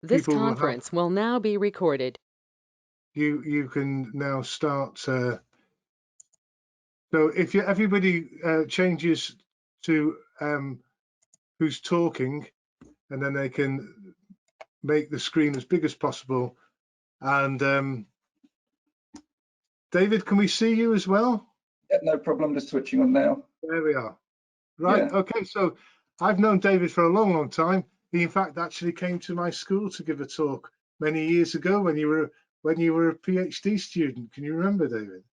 This people will have. conference will now be recorded. You can now start. So if everybody changes to who's talking, and then they can make the screen as big as possible. And David, can we see you as well? Yeah, no problem. Just switching on now. There we are. Right. Yeah. Okay. So I've known David for a long, long time. He, in fact, actually came to my school to give a talk many years ago when you were a PhD student. Can you remember, David?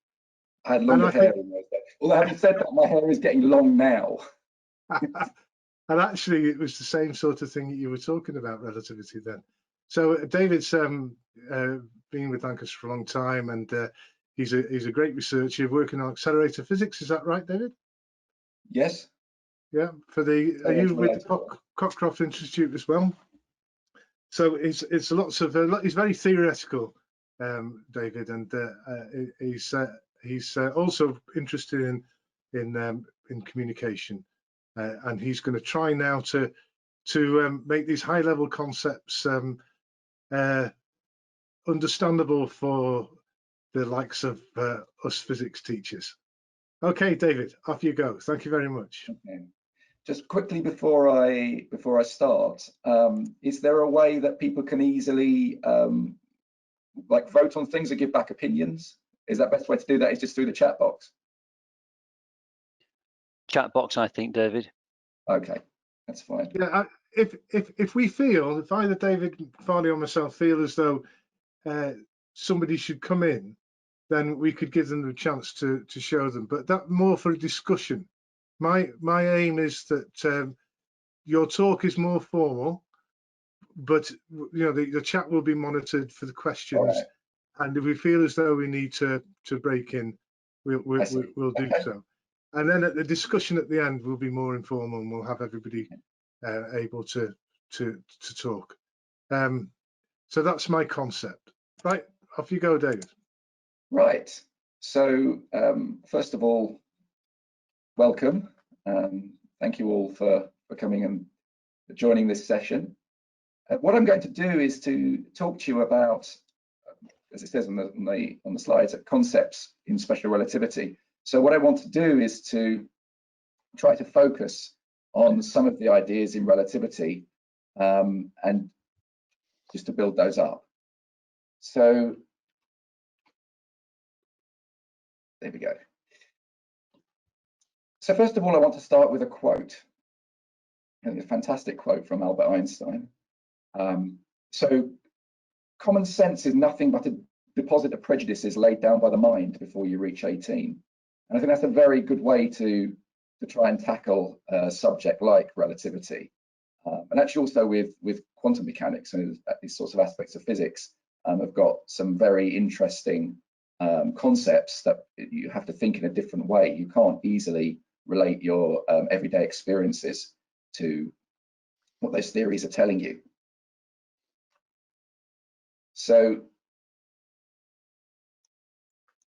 I had longer hair in those days. Although, having said that, my hair is getting long now. And actually, it was the same sort of thing that you were talking about, relativity then. So David's been with Lancaster for a long time, and he's a great researcher working on accelerator physics. Is that right, David? Yes. Yeah. Are you with the Cockcroft Institute as well? So it's lots of he's very theoretical, David, and he's also interested in communication, and he's going to try now to make these high-level concepts understandable for the likes of us physics teachers. Okay, David, off you go. Thank you very much. Okay. Just quickly before I start, is there a way that people can easily like vote on things or give back opinions? Is that the best way to do that? Is just through the chat box? Chat box, I think, David. Okay, that's fine. Yeah, if we feel, if either David, Farley, or myself feel as though somebody should come in, then we could give them the chance to show them. But that more for a discussion. My aim is that your talk is more formal, but the chat will be monitored for the questions. Right. And if we feel as though we need to break in, we'll do so. And then at the discussion at the end will be more informal, and we'll have everybody able to talk. So that's my concept. Right, off you go, David. Right. So first of all, welcome. Thank you all for coming and joining this session. What I'm going to do is to talk to you about, as it says on the slides, concepts in special relativity. So what I want to do is to try to focus on some of the ideas in relativity and just to build those up. So there we go. So first of all, I want to start with a quote, a fantastic quote from Albert Einstein. So common sense is nothing but a deposit of prejudices laid down by the mind before you reach 18. And I think that's a very good way to try and tackle a subject like relativity. And actually also with quantum mechanics and these sorts of aspects of physics have got some very interesting concepts that you have to think in a different way. You can't easily relate your everyday experiences to what those theories are telling you. So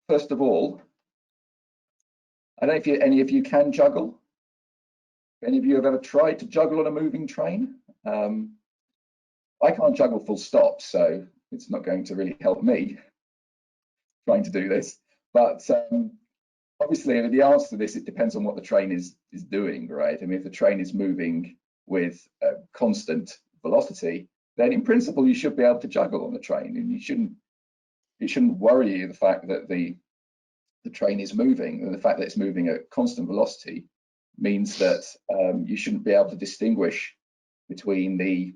first of all, I don't know if any of you can juggle. If any of you have ever tried to juggle on a moving train? I can't juggle full stop, so it's not going to really help me trying to do this. But obviously, the answer to this, it depends on what the train is doing, right? I mean, if the train is moving with a constant velocity, then in principle, you should be able to juggle on the train, and it shouldn't worry you the fact that the train is moving, and the fact that it's moving at constant velocity means that you shouldn't be able to distinguish between the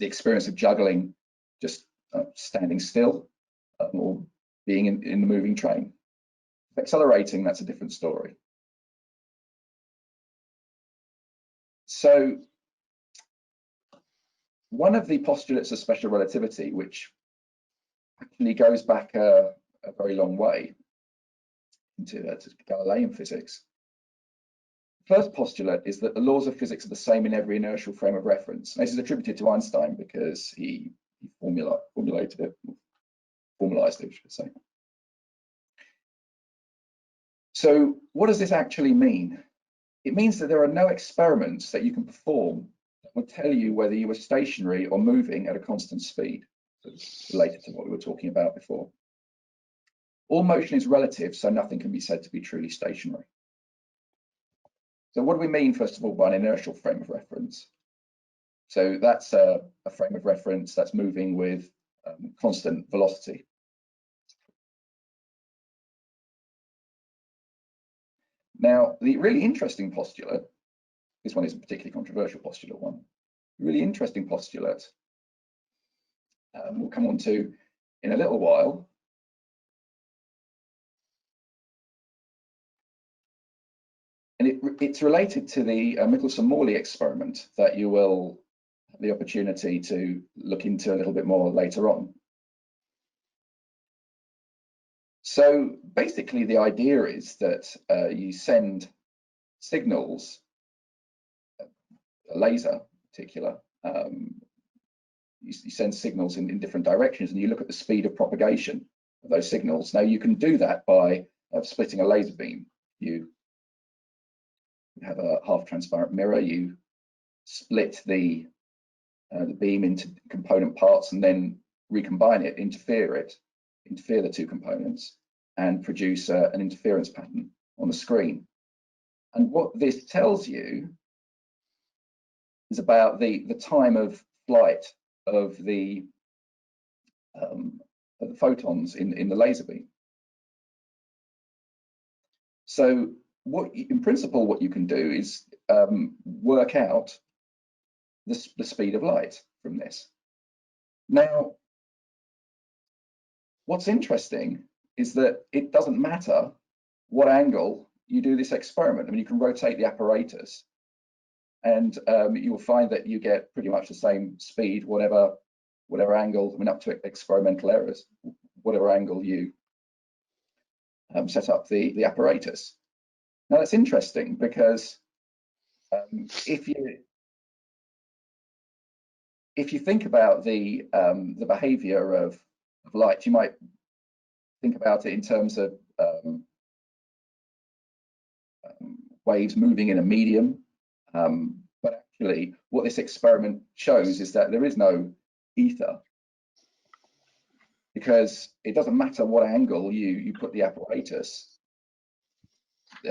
experience of juggling just standing still or being in the moving train. Accelerating, that's a different story. So one of the postulates of special relativity, which actually goes back a very long way to Galilean physics. First postulate is that the laws of physics are the same in every inertial frame of reference. And this is attributed to Einstein because he formalized it, I should say. So what does this actually mean? It means that there are no experiments that you can perform that would tell you whether you were stationary or moving at a constant speed. It's related to what we were talking about before. All motion is relative, so nothing can be said to be truly stationary. So what do we mean, first of all, by an inertial frame of reference? So that's a frame of reference that's moving with constant velocity. Now, the really interesting postulate, this one is a particularly controversial postulate one, really interesting postulate we'll come on to in a little while. And it's related to the Michelson-Morley experiment that you will have the opportunity to look into a little bit more later on. So basically the idea is that you send signals, a laser in particular, you send signals in different directions, and you look at the speed of propagation of those signals. Now you can do that by splitting a laser beam. You have a half transparent mirror, you split the beam into component parts and then recombine it, interfere the two components, and produce an interference pattern on the screen. And what this tells you is about the time of flight of the photons in the laser beam. So in principle, what you can do is work out the speed of light from this. Now, what's interesting is that it doesn't matter what angle you do this experiment. I mean, you can rotate the apparatus and you'll find that you get pretty much the same speed, whatever angle, I mean, up to experimental errors, whatever angle you set up the apparatus. Now that's interesting because if you think about the behavior of light, you might think about it in terms of waves moving in a medium. But actually, what this experiment shows is that there is no ether, because it doesn't matter what angle you put the apparatus,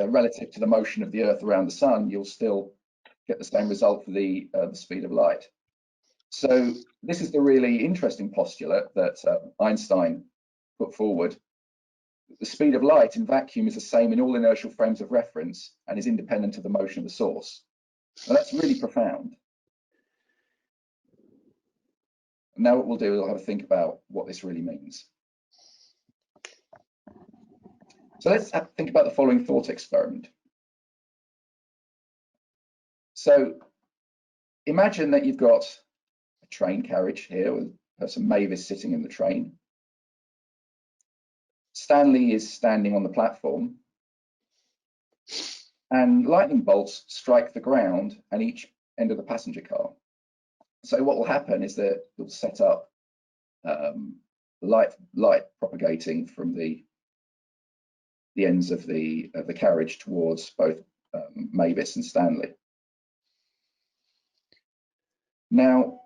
relative to the motion of the Earth around the Sun, you'll still get the same result for the speed of light. So this is the really interesting postulate that Einstein put forward. The speed of light in vacuum is the same in all inertial frames of reference and is independent of the motion of the source. Now that's really profound. Now what we'll do, we'll have a think about what this really means. So let's think about the following thought experiment. So imagine that you've got a train carriage here with person Mavis sitting in the train. Stanley is standing on the platform, and lightning bolts strike the ground and each end of the passenger car. So what will happen is that you'll set up light propagating from the ends of the carriage towards both Mavis and Stanley. Now,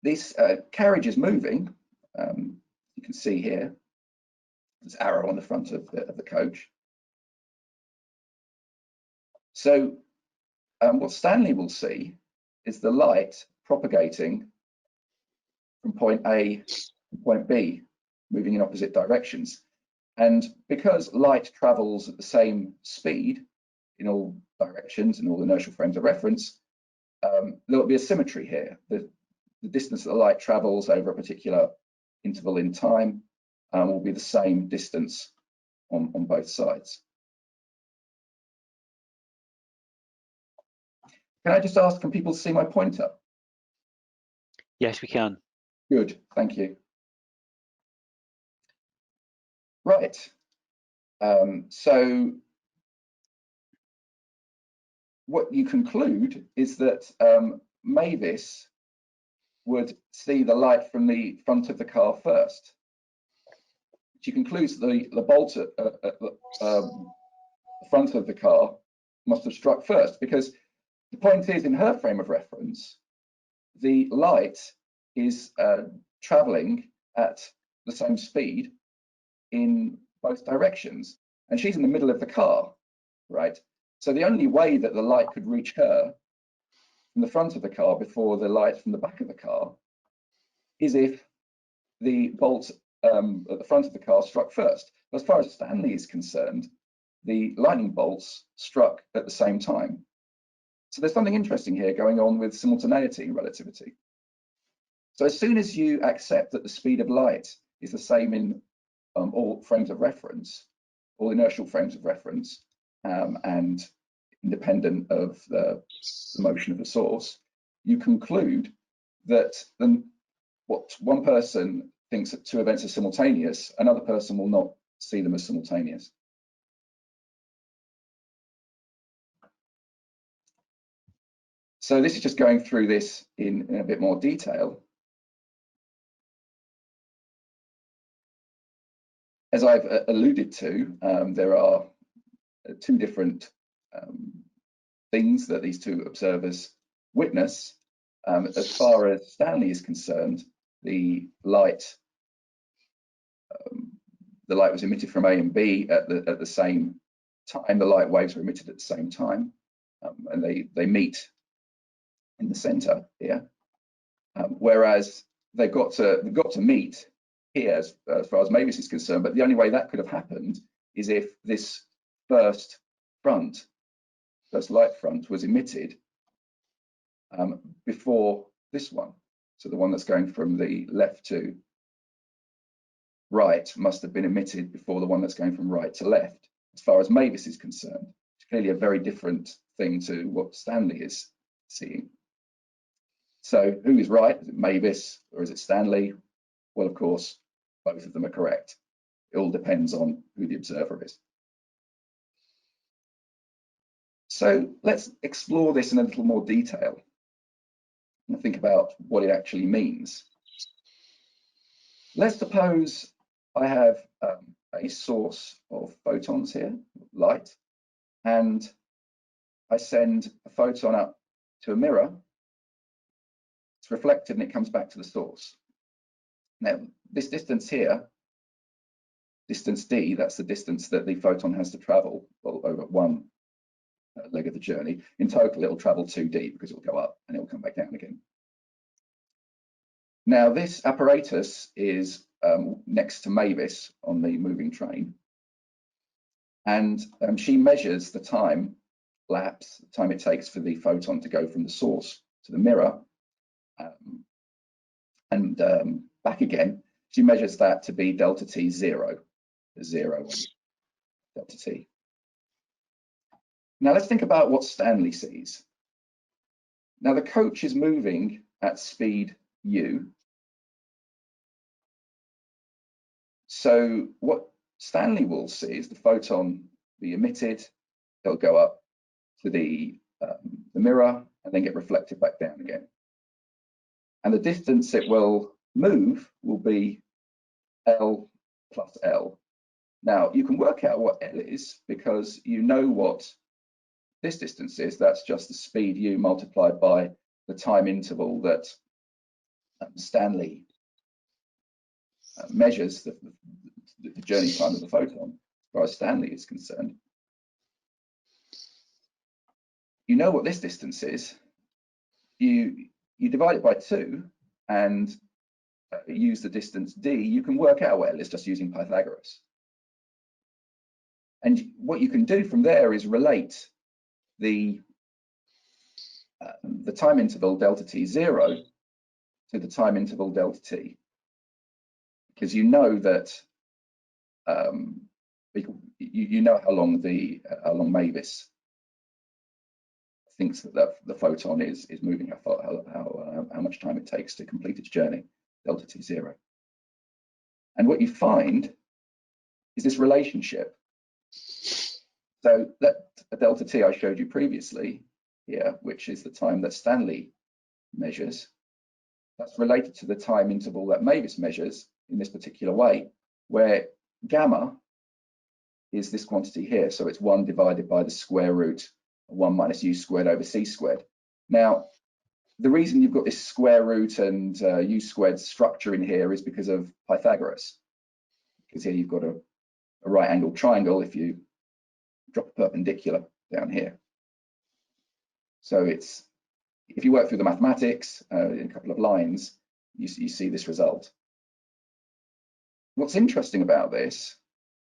this carriage is moving. You can see here, there's an arrow on the front of the coach. So what Stanley will see is the light propagating from point A to point B, moving in opposite directions. And because light travels at the same speed in all directions, in all inertial frames of reference, there will be a symmetry here. The distance that the light travels over a particular interval in time will be the same distance on both sides. Can I just ask, can people see my pointer? Yes, we can. Good, thank you. Right, so what you conclude is that Mavis would see the light from the front of the car first. She concludes that the bolt at the front of the car must have struck first, because the point is, in her frame of reference, the light is traveling at the same speed in both directions, and she's in the middle of the car, right? So the only way that the light could reach her from the front of the car before the light from the back of the car is if the bolt at the front of the car struck first. As far as Stanley is concerned, the lightning bolts struck at the same time. So there's something interesting here going on with simultaneity in relativity. So as soon as you accept that the speed of light is the same in all frames of reference, all inertial frames of reference, and independent of the motion of the source, you conclude that what one person thinks that two events are simultaneous, another person will not see them as simultaneous. So this is just going through this in a bit more detail. As I've alluded to, there are two different things that these two observers witness. As far as Stanley is concerned, the light was emitted from A and B at the same time. The light waves were emitted at the same time, and they meet in the center here. Whereas they've got to meet here as far as Mavis is concerned, but the only way that could have happened is if this first light front was emitted before this one. So the one that's going from the left to right must have been emitted before the one that's going from right to left, as far as Mavis is concerned. It's clearly a very different thing to what Stanley is seeing. So who is right? Is it Mavis or is it Stanley? Well, of course, both of them are correct. It all depends on who the observer is. So let's explore this in a little more detail and think about what it actually means. Let's suppose I have a source of photons here, light, and I send a photon up to a mirror. It's reflected and it comes back to the source. Now, this distance here, distance d, that's the distance that the photon has to travel over one leg of the journey. In total, it'll travel 2d because it'll go up and it'll come back down again. Now, this apparatus is next to Mavis on the moving train, and she measures the time lapse, the time it takes for the photon to go from the source to the mirror and back again. She measures that to be delta t 0, delta t. Now let's think about what Stanley sees. Now the coach is moving at speed u. So what Stanley will see is the photon be emitted, they'll go up to the mirror and then get reflected back down again. And the distance it will move will be L plus L. Now you can work out what L is because you know what this distance is. That's just the speed u multiplied by the time interval that Stanley measures the journey time of the photon, as far as Stanley is concerned. You know what this distance is. You divide it by 2 and use the distance d. You can work out what L is just using Pythagoras. And what you can do from there is relate the time interval delta t 0 to the time interval delta t, because you know that you know how long Mavis thinks that the photon is moving, how much time it takes to complete its journey, delta t 0. And what you find is this relationship. So that delta t I showed you previously here, which is the time that Stanley measures, that's related to the time interval that Mavis measures in this particular way, where gamma is this quantity here. So it's 1 divided by the square root 1 minus u squared over c squared. Now, the reason you've got this square root and u squared structure in here is because of Pythagoras. Because here you've got a right angled triangle if you drop a perpendicular down here. So it's, if you work through the mathematics in a couple of lines, you see this result. What's interesting about this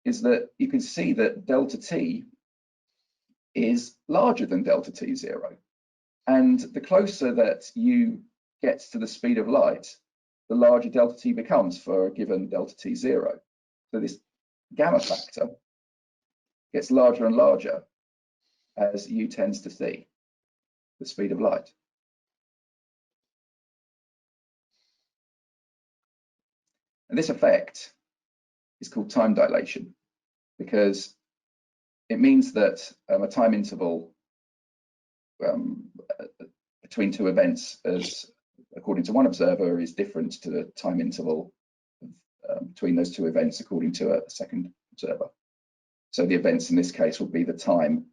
is that you can see that delta t is larger than delta t0. And the closer that you get to the speed of light, the larger delta t becomes for a given delta t0. So this gamma factor gets larger and larger as u tends to c, the speed of light. And this effect is called time dilation, because it means that a time interval between two events, as according to one observer, is different to the time interval between those two events according to a second observer. So the events in this case will be the time,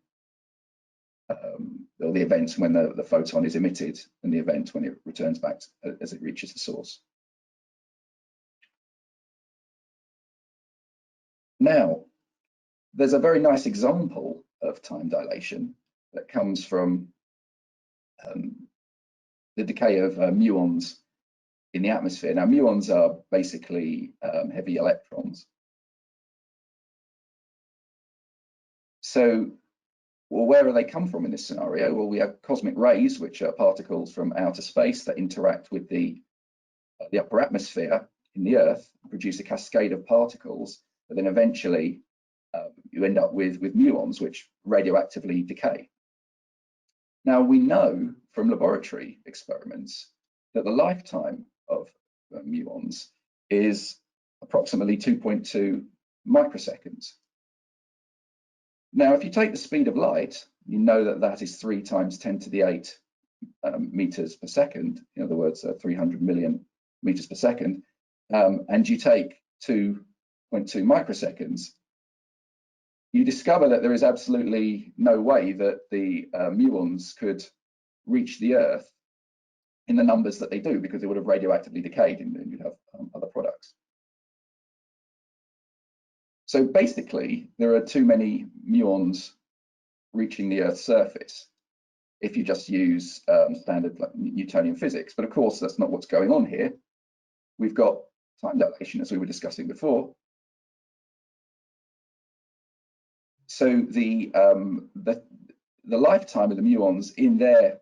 or the events when the photon is emitted, and the event when it returns back as it reaches the source. Now, there's a very nice example of time dilation that comes from the decay of muons in the atmosphere. Now, muons are basically heavy electrons. So, well, where do they come from in this scenario? Well, we have cosmic rays, which are particles from outer space that interact with the upper atmosphere in the Earth, produce a cascade of particles, but then eventually you end up with muons, which radioactively decay. Now, we know from laboratory experiments that the lifetime of muons is approximately 2.2 microseconds. Now, if you take the speed of light, you know that that is 3 times 10 to the 8 meters per second. In other words, 300 million meters per second. And you take 2.2 microseconds, you discover that there is absolutely no way that the muons could reach the Earth in the numbers that they do, because they would have radioactively decayed and you'd have other products. So basically, there are too many muons reaching the Earth's surface if you just use standard Newtonian physics. But of course, that's not what's going on here. We've got time dilation, as we were discussing before. So the lifetime of the muons in their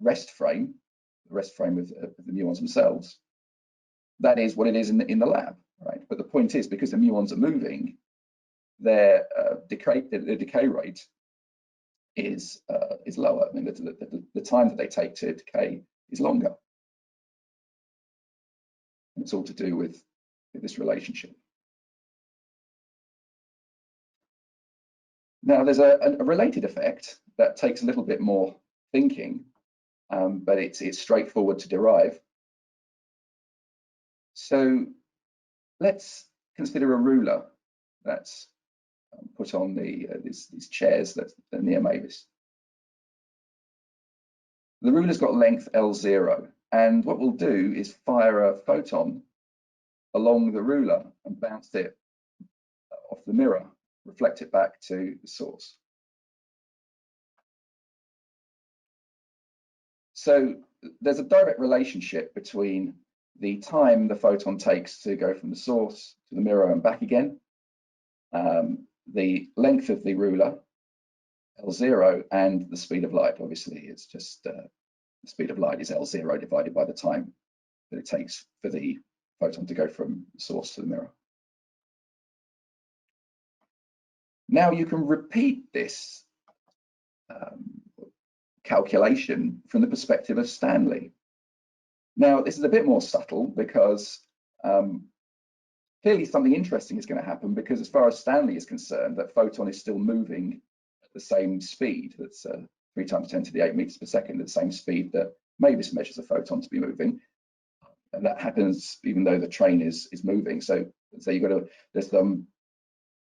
rest frame, the rest frame of the muons themselves, that is what it is in the lab, right? But the point is, because the muons are moving, their decay rate is lower. I mean, the time that they take to decay is longer. And it's all to do with this relationship. Now, there's a related effect that takes a little bit more thinking, but it's straightforward to derive. So let's consider a ruler that's put on these chairs that are near Mavis. The ruler's got length L0, and what we'll do is fire a photon along the ruler and bounce it off the mirror, reflect it back to the source. So there's a direct relationship between the time the photon takes to go from the source to the mirror and back again, the length of the ruler, L0, and the speed of light. Obviously, it's just the speed of light is L0 divided by the time that it takes for the photon to go from the source to the mirror. Now you can repeat this calculation from the perspective of Stanley. Now, this is a bit more subtle because clearly something interesting is going to happen, because as far as Stanley is concerned, that photon is still moving at the same speed. That's 3 times 10 to the 8 meters per second, at the same speed that Mavis measures a photon to be moving. And that happens even though the train is moving. So there's some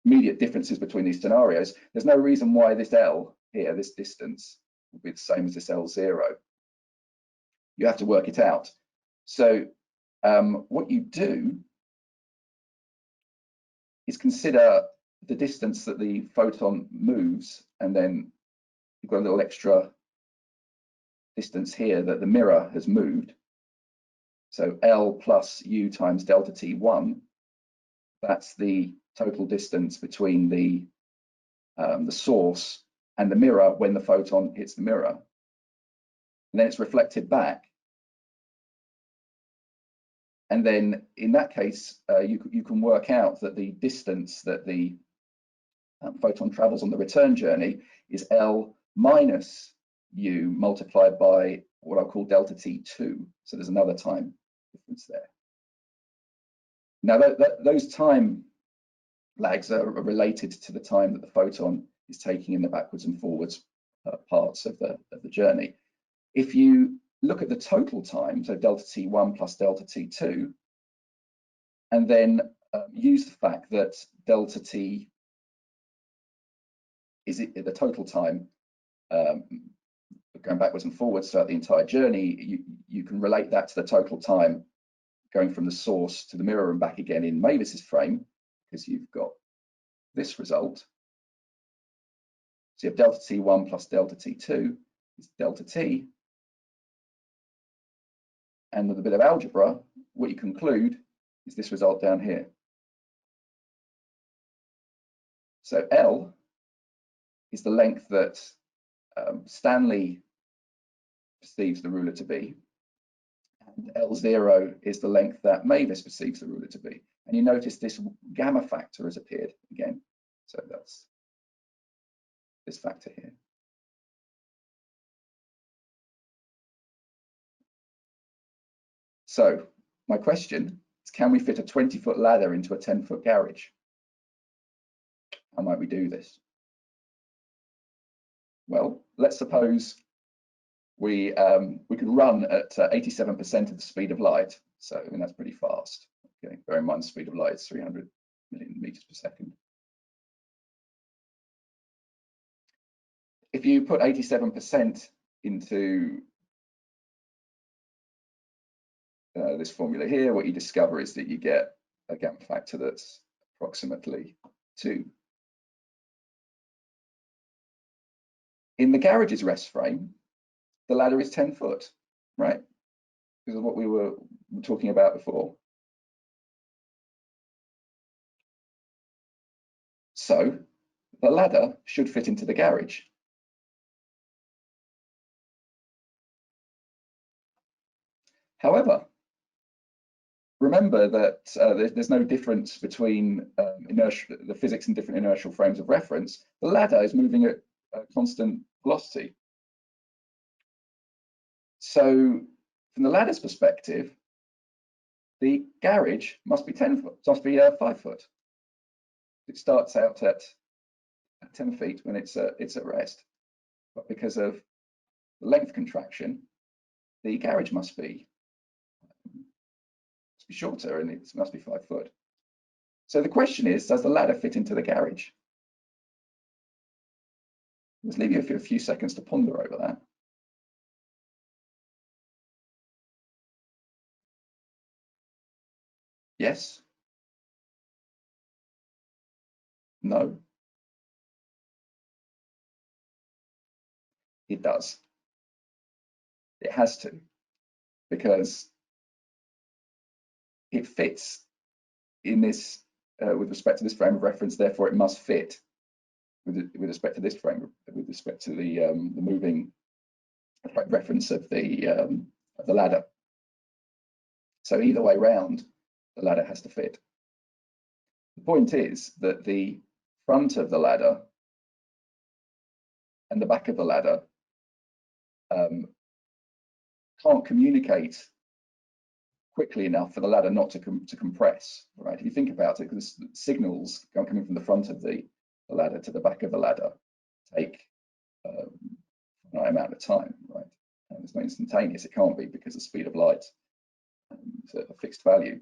immediate differences between these scenarios. There's no reason why this L here, this distance, will be the same as this L0. You have to work it out. So what you do is consider the distance that the photon moves, and then you've got a little extra distance here that the mirror has moved. So L plus U times delta T1, that's the total distance between the source and the mirror when the photon hits the mirror. And then it's reflected back. And then in that case, you can work out that the distance that the photon travels on the return journey is L minus U multiplied by what I'll call delta T2. So there's another time difference there. Now those time lags are related to the time that the photon is taking in the backwards and forwards parts of the journey. If you look at the total time, so delta T1 plus delta T2, and then use the fact that delta T is the total time going backwards and forwards throughout the entire journey, you can relate that to the total time going from the source to the mirror and back again in Mavis's frame, because you've got this result. So you have delta T1 plus delta T2 is delta T. And with a bit of algebra, what you conclude is this result down here. So L is the length that Stanley perceives the ruler to be, and L0 is the length that Mavis perceives the ruler to be. And you notice this gamma factor has appeared again. So that's this factor here. So my question is, can we fit a 20-foot ladder into a 10-foot garage? How might we do this? Well, let's suppose we could run at 87% of the speed of light. So I mean, that's pretty fast. Okay, bear in mind the speed of light is 300 million meters per second. If you put 87% into this formula here, what you discover is that you get a gamma factor that's approximately 2. In the garage's rest frame, the ladder is 10 foot, right? This is what we were talking about before. So the ladder should fit into the garage. However, remember that there's no difference between the physics in different inertial frames of reference. The ladder is moving at a constant velocity. So from the ladder's perspective, the garage must be 10 foot, must be 5 foot. It starts out at 10 feet when it's at rest, but because of the length contraction, the garage must be shorter, and it must be 5 foot. So the question is, does the ladder fit into the garage? Let's leave you a few seconds to ponder over that. Yes? No? It does. It has to, because it fits in this with respect to this frame of reference. Therefore, it must fit with respect to this frame, with respect to the moving reference of the ladder. So either way round, the ladder has to fit. The point is that the front of the ladder and the back of the ladder can't communicate quickly enough for the ladder not to compress, right? If you think about it, because signals coming from the front of the ladder to the back of the ladder take an amount of time, right? And it's not instantaneous. It can't be, because the speed of light is a fixed value.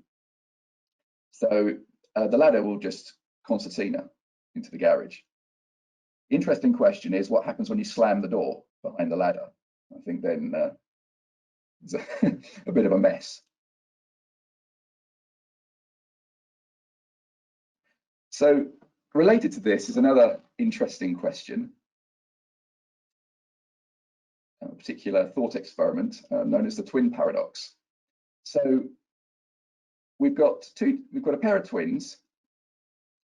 So the ladder will just concertina into the garage. Interesting question is, what happens when you slam the door behind the ladder, I think then it's a bit of a mess. So related to this is another interesting question, a particular thought experiment known as the twin paradox. So we've got a pair of twins.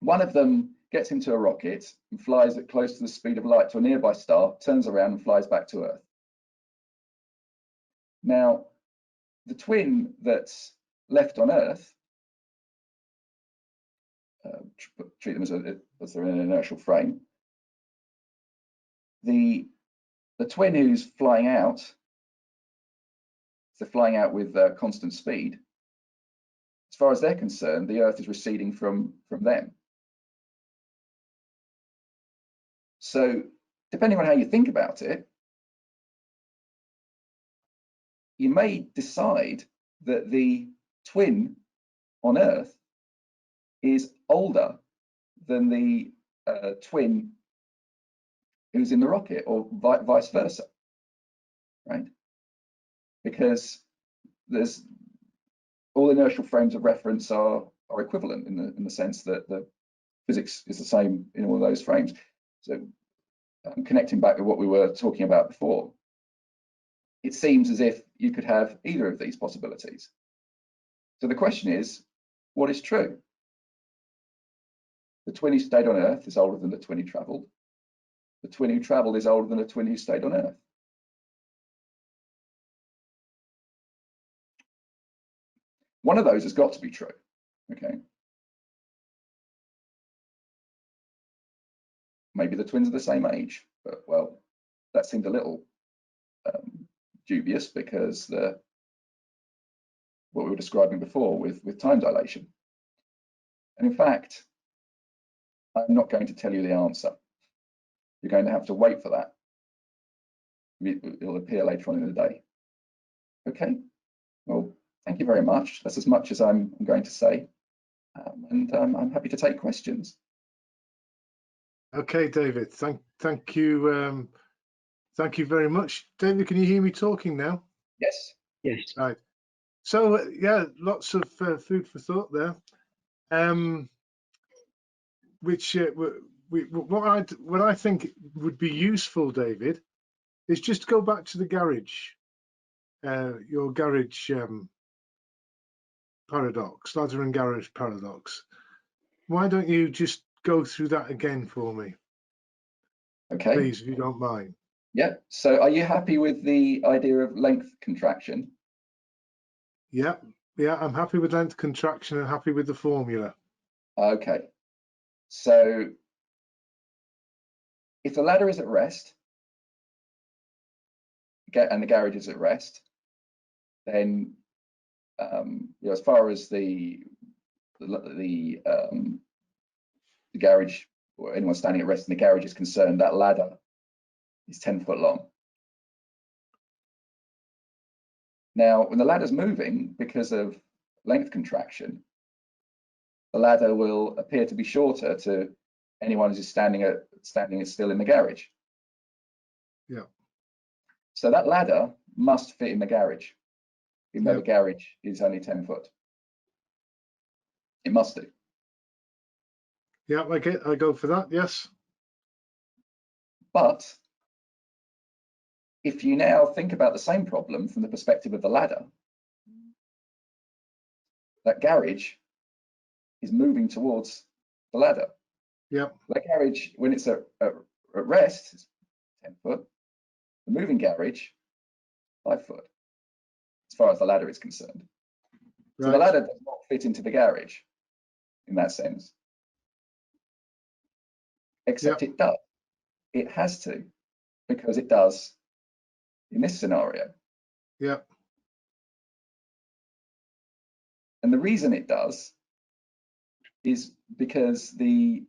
One of them gets into a rocket and flies at close to the speed of light to a nearby star, turns around and flies back to Earth. Now, the twin that's left on Earth, treat them as they're in an inertial frame. The twin who's flying out, so flying out with constant speed, as far as they're concerned, the Earth is receding from them. So depending on how you think about it, you may decide that the twin on Earth is older than the twin who's in the rocket, or vice versa, right? Because there's all inertial frames of reference are equivalent in the sense that the physics is the same in all of those frames. So connecting back to what we were talking about before, it seems as if you could have either of these possibilities. So the question is, what is true? The twin who stayed on Earth is older than the twin who travelled. The twin who travelled is older than the twin who stayed on Earth. One of those has got to be true, okay? Maybe the twins are the same age, but well, that seemed a little dubious because what we were describing before with time dilation. And in fact, I'm not going to tell you the answer. You're going to have to wait for that. It'll appear later on in the day. Okay, well, thank you very much. That's as much as I'm going to say. And I'm happy to take questions. Okay, David, thank you. Thank you very much. David, can you hear me talking now? Yes. Yes. Right. So yeah, lots of food for thought there. What I think would be useful, David, is just to go back to the garage, your garage paradox, ladder and garage paradox. Why don't you just go through that again for me? Okay. Please, if you don't mind. Yeah. So are you happy with the idea of length contraction? Yeah, I'm happy with length contraction and happy with the formula. Okay. So if the ladder is at rest and the garage is at rest, then as far as the garage or anyone standing at rest in the garage is concerned, that ladder is 10 foot long. Now, when the ladder's moving because of length contraction, the ladder will appear to be shorter to anyone who's standing still in the garage. Yeah. So that ladder must fit in the garage, even though the garage is only 10 foot. It must do. Yeah, I go for that, yes. But if you now think about the same problem from the perspective of the ladder, that garage is moving towards the ladder. Yeah. The garage, when it's at rest, is 10 foot. The moving garage, 5 foot, as far as the ladder is concerned. So the ladder does not fit into the garage in that sense. Except it does. It has to, because it does in this scenario. Yeah. And the reason it does is because the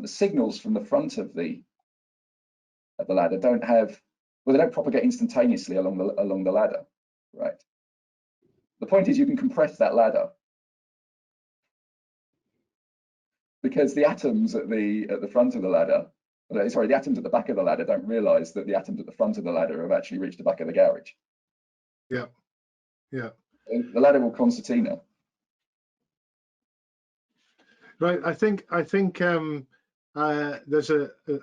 signals from the front of the ladder they don't propagate instantaneously along the ladder, right? The point is you can compress that ladder because the atoms at the front of the ladder sorry, the atoms at the back of the ladder don't realise that the atoms at the front of the ladder have actually reached the back of the garage. Yeah, yeah. The ladder will concertina. Right. I think there's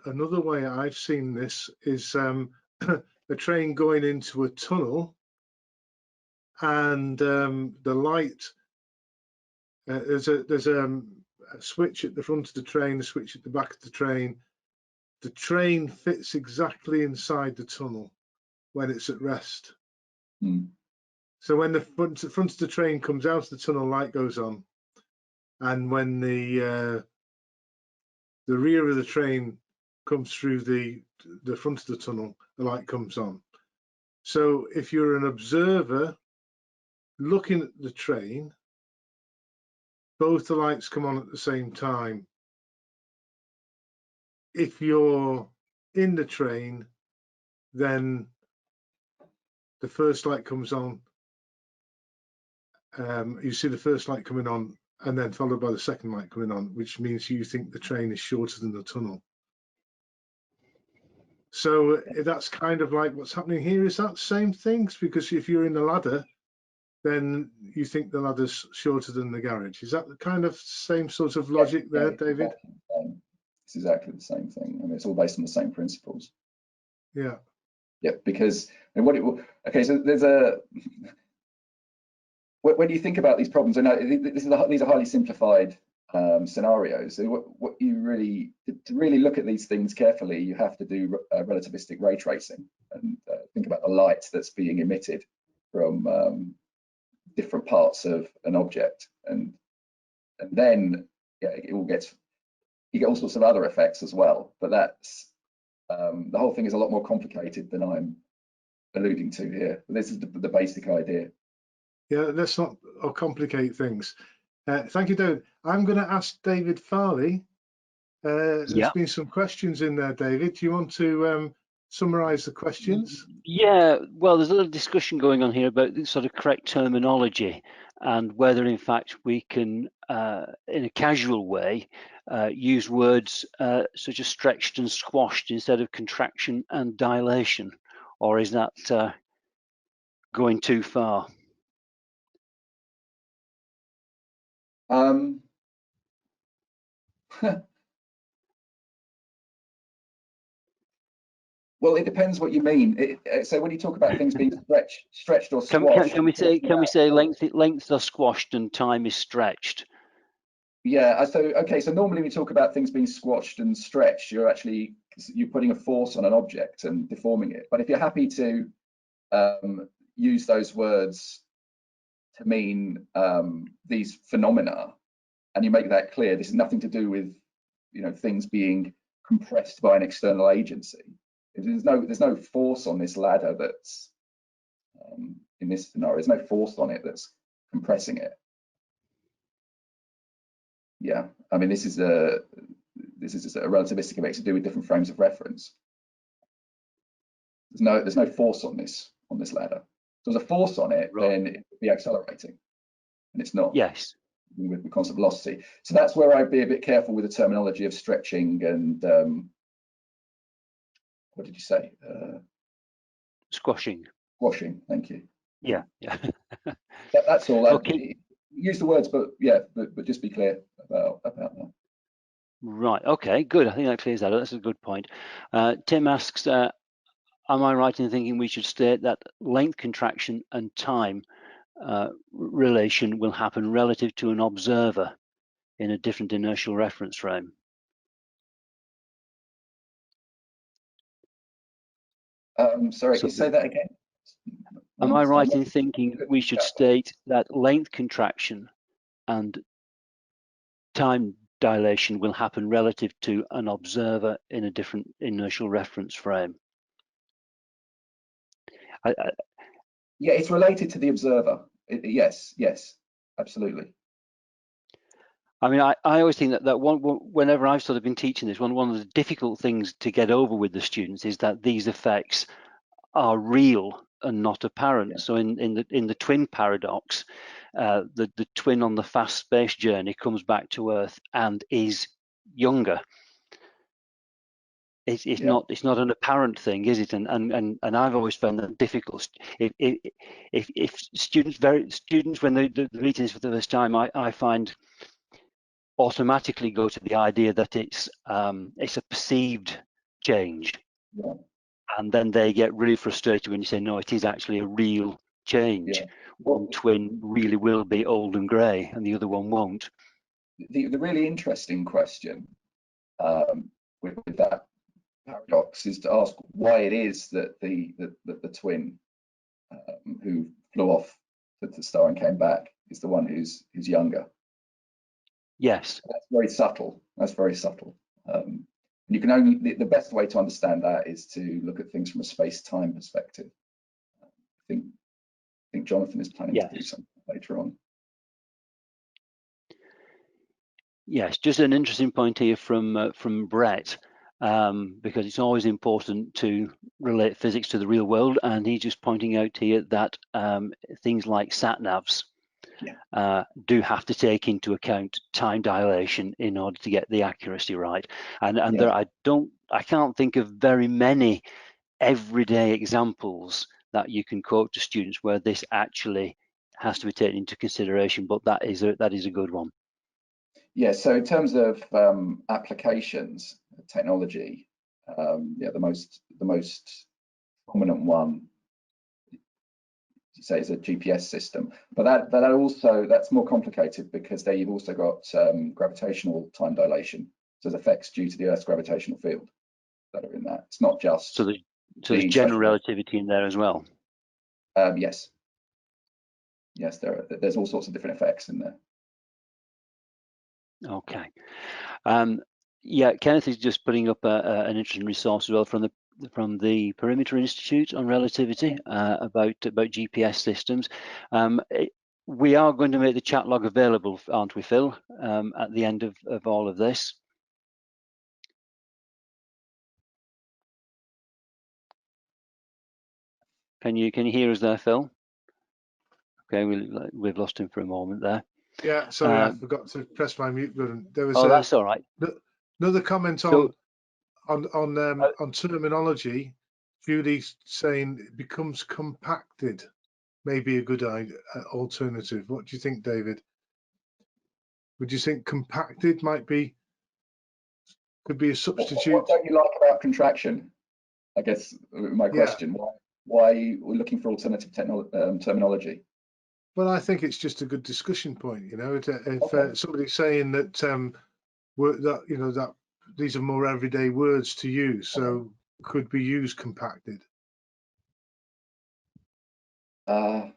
another way I've seen this is a train going into a tunnel, and the light. There's a switch at the front of the train, a switch at the back of the train. The train fits exactly inside the tunnel when it's at rest. Mm. So when the front of the train comes out of the tunnel, light goes on, and when the rear of the train comes through the front of the tunnel, the light comes on. So if you're an observer looking at the train, both the lights come on at the same time. If you're in the train, then the first light comes on. You see the first light coming on, and then followed by the second light coming on, which means you think the train is shorter than the tunnel. So that's kind of like what's happening here. Is that the same thing? Because if you're in the ladder, then you think the ladder's shorter than the garage. Is that the kind of same sort of logic there, David? It's exactly the same thing. I mean, it's all based on the same principles. Yeah. Yeah, because I mean, okay, so there's a when you think about these problems, and these are highly simplified scenarios. So what you really to really look at these things carefully, you have to do relativistic ray tracing and think about the light that's being emitted from different parts of an object, and then yeah, you get all sorts of other effects as well. But that's the whole thing is a lot more complicated than I'm alluding to here. This is the basic idea. Yeah, let's not complicate things. Thank you, David. I'm going to ask David Farley. There's been some questions in there, David. Do you want to summarize the questions? Yeah, well, there's a little discussion going on here about the sort of correct terminology and whether, in fact, we can, in a casual way, use words such as stretched and squashed instead of contraction and dilation, or is that going too far? Well, it depends what you mean. So when you talk about things being stretched or squashed, can we say length are squashed and time is stretched? Yeah. So okay. So normally we talk about things being squashed and stretched. You're putting a force on an object and deforming it. But if you're happy to use those words to mean these phenomena, and you make that clear, this is nothing to do with things being compressed by an external agency. There's no force on this ladder that's in this scenario. There's no force on it that's compressing it. Yeah, I mean this is just a relativistic effect to do with different frames of reference. There's no force on this ladder. So there's a force on it, right, then it would be accelerating, and it's not. Yes. With the constant velocity. So that's where I'd be a bit careful with the terminology of stretching and what did you say? Squashing. Squashing. Thank you. Yeah. That's all. Okay. Use the words, but yeah, but just be clear about that. Right. Okay. Good. I think that clears that up. That's a good point. Tim asks, am I right in thinking we should state that length contraction and time relation will happen relative to an observer in a different inertial reference frame? Sorry, can you say that again? Am I right in thinking we should state that length contraction and time dilation will happen relative to an observer in a different inertial reference frame? Yeah, it's related to the observer. Yes, absolutely. I mean, I always think that whenever I've sort of been teaching this, one of the difficult things to get over with the students is that these effects are real and not apparent. Yeah. So in the twin paradox, the twin on the fast space journey comes back to Earth and is younger. It's not an apparent thing, is it? And I've always found that difficult. If students when they read this for the first time, I find automatically go to the idea that it's a perceived change, and then they get really frustrated when you say no, it is actually a real change. One twin really will be old and grey, and the other one won't. The really interesting question with that paradox is to ask why it is that the twin who flew off to the star and came back is the one who's younger. Yes, that's very subtle. That's very subtle. You can only the best way to understand that is to look at things from a space-time perspective. I think Jonathan is planning to do something later on. Yes, just an interesting point here from Brett, because it's always important to relate physics to the real world, and he's just pointing out here that things like sat navs do have to take into account time dilation in order to get the accuracy right. And there, I can't think of very many everyday examples that you can quote to students where this actually has to be taken into consideration, but that is a good one. Yeah, so in terms of applications, technology, the most prominent one, you say, is a GPS system, but that's more complicated because there you've also got gravitational time dilation. So there's effects due to the Earth's gravitational field that are in that. It's not just so there's general relativity in there as well. Yes, there's all sorts of different effects in there. Okay. Yeah, Kenneth is just putting up an interesting resource as well from the Perimeter Institute on relativity about GPS systems. We are going to make the chat log available, aren't we, Phil, at the end of all of this? Can you hear us there, Phil? Okay, we've lost him for a moment there. Yeah, sorry, I forgot to press my mute button. There was that's all right. Another comment on terminology. Julie's saying it becomes compacted. Maybe a good alternative. What do you think, David? Would you think compacted could be a substitute? What don't you like about contraction? I guess my question. Why are you looking for alternative terminology? Well, I think it's just a good discussion point. You know, if somebody's saying that that these are more everyday words to use, so could be used compacted. Yeah,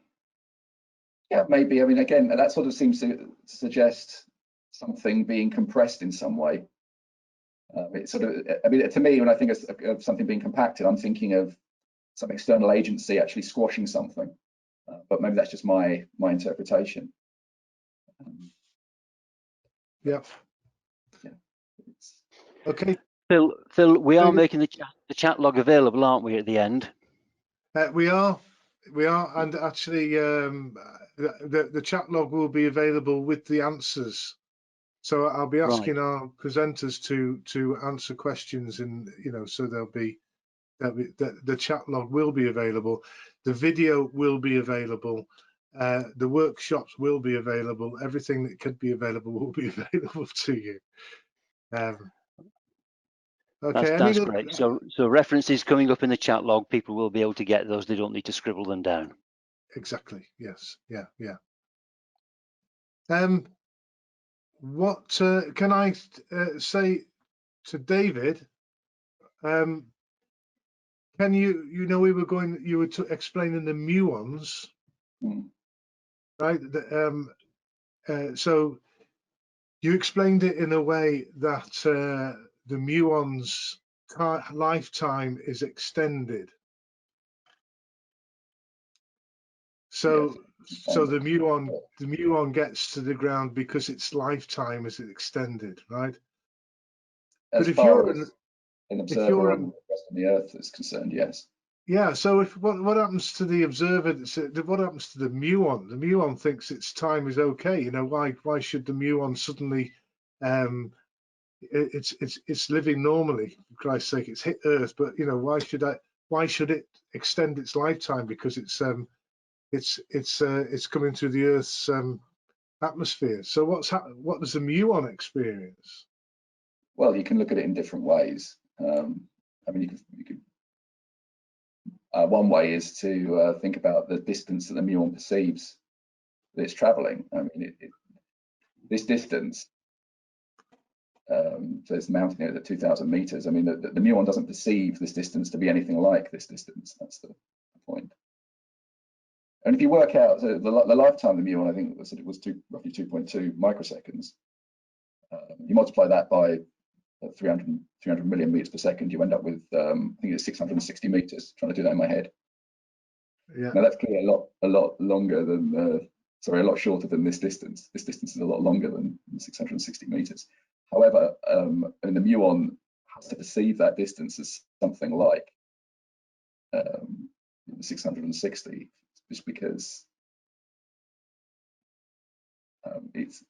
maybe. I mean, again, that sort of seems to suggest something being compressed in some way. It's sort of, I mean, to me, when I think of something being compacted, I'm thinking of some external agency actually squashing something. But maybe that's just my interpretation. Yeah. Okay. Phil, we are making the chat log available, aren't we, at the end? We are, and actually, the chat log will be available with the answers. So I'll be asking our presenters to answer questions, and so the chat log will be available. The video will be available. The workshops will be available. Everything that could be available will be available to you. Okay, that's great. So references coming up in the chat log, people will be able to get those. They don't need to scribble them down. Exactly. Yes. Yeah. What can I say to David? Can you we were going, you were explaining the muons, right? So you explained it in a way that the muons lifetime is extended. So the muon gets to the ground because its lifetime is extended, right? As but if far you're as an observer on the rest of the Earth is concerned, yes. Yeah. So what happens to the observer? What happens to the muon? The muon thinks its time is okay. Why should the muon suddenly it's living normally. For Christ's sake, it's hit Earth, but you know, why should it extend its lifetime because it's coming through the Earth's atmosphere? So what does the muon experience? Well, you can look at it in different ways. I mean, you could one way is to think about the distance that the muon perceives that it's traveling. I mean, this distance, so it's the mountain here at 2,000 meters. I mean, the muon doesn't perceive this distance to be anything like this distance. That's the point. And if you work out the lifetime of the muon, I think it was roughly 2.2 microseconds. You multiply that by 300 million meters per second, you end up with I think it's 660 meters. Trying to do that in my head. Yeah. Now that's clearly a lot longer than sorry, a lot shorter than this distance. This distance is a lot longer than 660 meters. However, I mean, the muon has to perceive that distance as something like 660, just because it's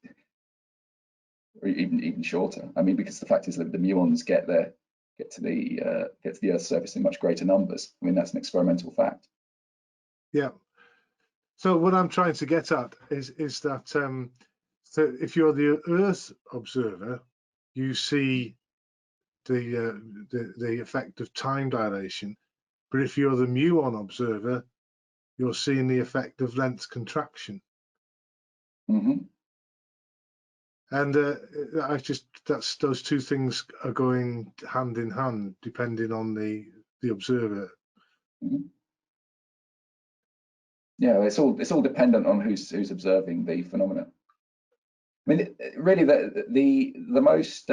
even shorter. I mean, because the fact is that the muons get to the Earth's surface in much greater numbers. I mean, that's an experimental fact. Yeah. So what I'm trying to get at is that so if you're the Earth observer, you see the effect of time dilation, but if you're the muon observer, you're seeing the effect of length contraction. Mm-hmm. And that's those two things are going hand in hand depending on the observer. Mm-hmm. Yeah, it's all dependent on who's observing the phenomena. I mean, really, the most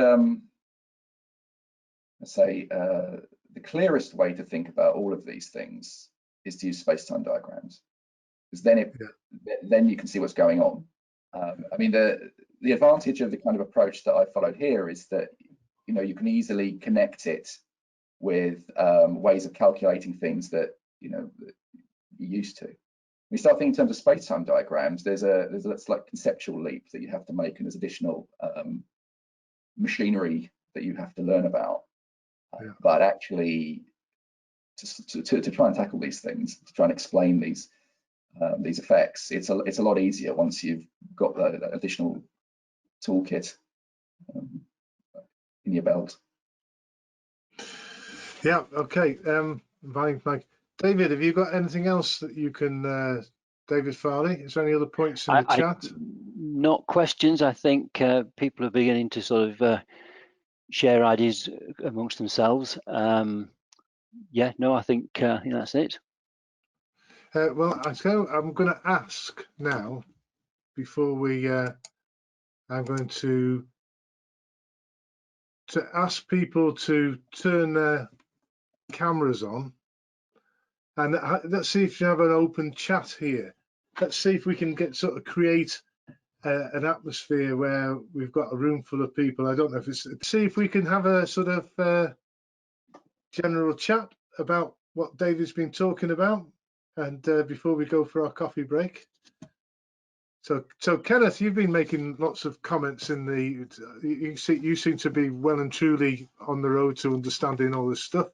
let's say the clearest way to think about all of these things is to use space-time diagrams, because then you can see what's going on. I mean, the advantage of the kind of approach that I followed here is that you can easily connect it with ways of calculating things that that you're used to. When you start thinking in terms of space-time diagrams, there's a like conceptual leap that you have to make, and there's additional machinery that you have to learn about. Yeah. But actually, to try and tackle these things, to try and explain these effects, it's a lot easier once you've got that additional toolkit in your belt. Yeah. Okay. Mike. David, have you got anything else that you can? David Farley, is there any other points in the chat? Not questions. I think people are beginning to sort of share ideas amongst themselves. Yeah, no, I think that's it. Well, I'm going to ask now, before we, I'm going to ask people to turn their cameras on, and let's see if you have an open chat here. Let's see if we can create an atmosphere where we've got a room full of people. I don't know if see if we can have a sort of general chat about what David's been talking about, and before we go for our coffee break. So Kenneth, you've been making lots of comments in the. You seem to be well and truly on the road to understanding all this stuff.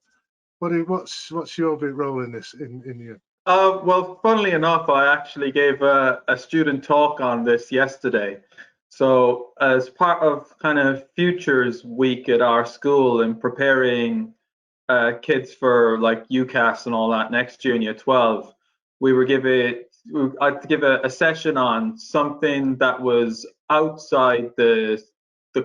What's your big role in this in you? Well, funnily enough, I actually gave a student talk on this yesterday. So as part of kind of Futures Week at our school and preparing kids for like UCAS and all that next year in Year 12, I'd give a session on something that was outside the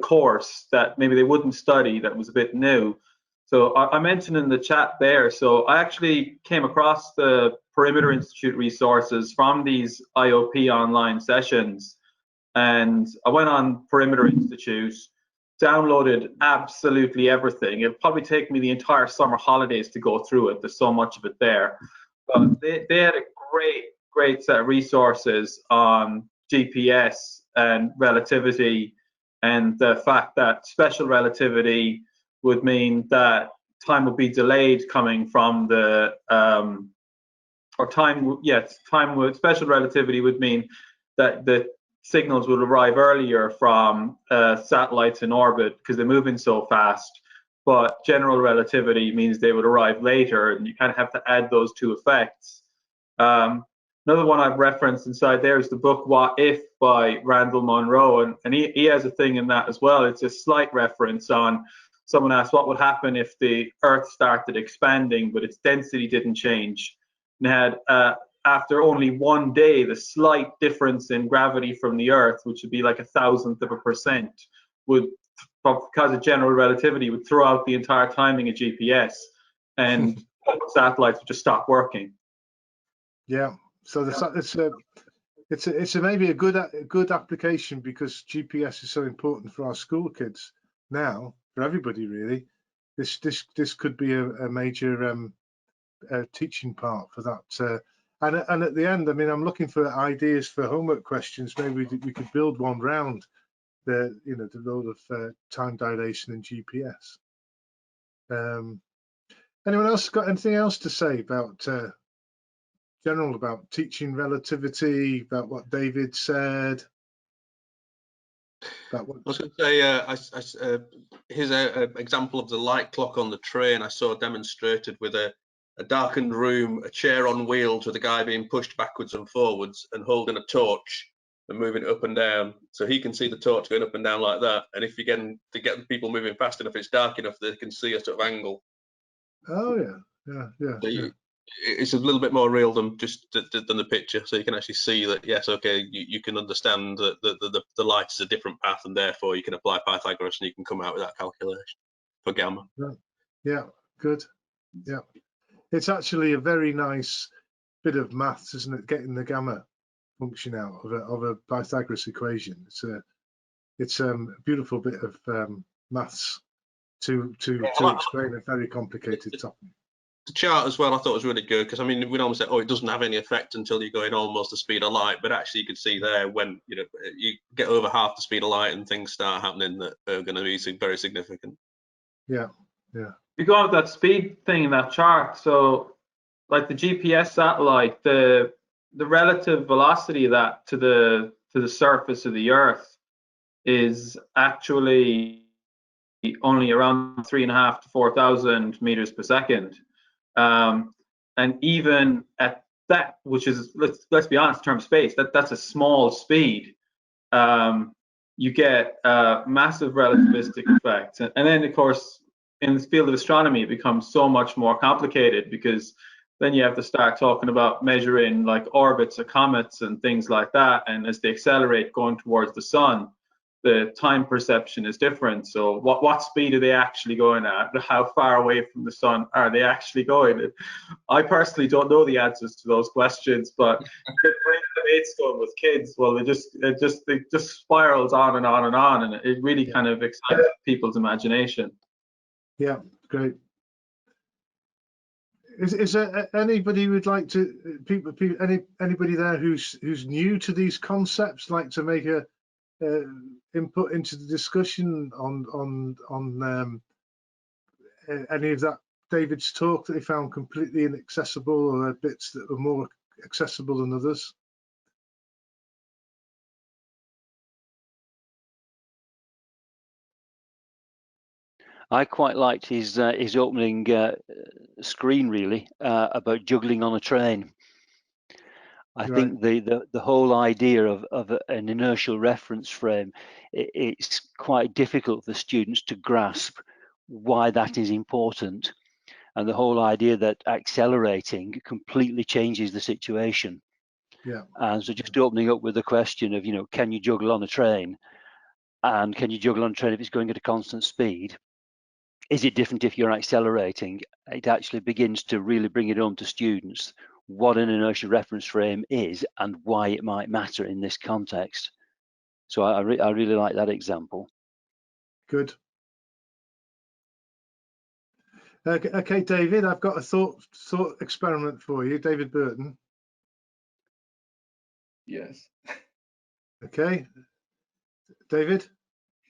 course that maybe they wouldn't study, that was a bit new. So I mentioned in the chat there, so I actually came across the Perimeter Institute resources from these IOP online sessions, and I went on Perimeter Institute, downloaded absolutely everything. It'd probably take me the entire summer holidays to go through it. There's so much of it there. But they had a great set of resources on GPS and relativity, and the fact that special relativity would mean that time would be delayed coming from the special relativity would mean that the signals would arrive earlier from satellites in orbit because they move in so fast. But general relativity means they would arrive later, and you kind of have to add those two effects. Another one I've referenced inside there is the book What If by Randall Munro, and he has a thing in that as well. It's a slight reference on someone asked what would happen if the Earth started expanding, but its density didn't change. And had after only 1 day, the slight difference in gravity from the Earth, which would be like 1,000%, would, because of general relativity, would throw out the entire timing of GPS, and satellites would just stop working. Yeah. So it's maybe a good application, because GPS is so important for our school kids now, for everybody really. This could be a major teaching part for that. And at the end, I mean, I'm looking for ideas for homework questions. Maybe we could build one round the role of time dilation in GPS. Anyone else got anything else to say about general about teaching relativity, about what David said? About what... I was going to say, here's an example of the light clock on the train I saw demonstrated with a darkened room, a chair on wheels with a guy being pushed backwards and forwards and holding a torch and moving it up and down. So he can see the torch going up and down like that. And if you get the people moving fast enough, it's dark enough they can see a sort of angle. Oh yeah. So it's a little bit more real than the picture, so you can actually see that, yes, okay, you can understand that the light is a different path, and therefore you can apply Pythagoras and you can come out with that calculation for gamma. Yeah, good. Yeah, it's actually a very nice bit of maths, isn't it, getting the gamma function out of a Pythagoras equation. It's a beautiful bit of maths to explain a very complicated topic. The chart as well I thought was really good, because I mean we normally say, oh, it doesn't have any effect until you're going almost the speed of light, but actually you can see there when you get over half the speed of light and things start happening that are going to be very significant. Yeah. You go with that speed thing in that chart. So like the GPS satellite, the relative velocity of that to the surface of the Earth is actually only around 3,500 to 4,000 meters per second. And even at that, which is, let's be honest, in terms of space, that's a small speed. You get massive relativistic effects. And then, of course, in the field of astronomy, it becomes so much more complicated, because then you have to start talking about measuring like orbits of comets and things like that. And as they accelerate going towards the sun, the time perception is different. So what speed are they actually going at? How far away from the sun are they actually going? I personally don't know the answers to those questions, but the debates going with kids, well, it just spirals on and on and on, and it really kind of excites people's imagination. Yeah, great. Is there anybody who would like to anybody there who's new to these concepts, like to make a input into the discussion on any of that David's talk that they found completely inaccessible, or bits that were more accessible than others? I quite liked his opening screen, really, about juggling on a train. I think the whole idea of an inertial reference frame, it's quite difficult for students to grasp why that is important, and the whole idea that accelerating completely changes the situation. Yeah. And so just opening up with the question of, can you juggle on a train, and can you juggle on a train if it's going at a constant speed? Is it different if you're accelerating? It actually begins to really bring it home to students what an inertial reference frame is and why it might matter in this context. So I really like that example. Good. Okay, David, I've got a thought experiment for you, David Burton. Yes. Okay, David.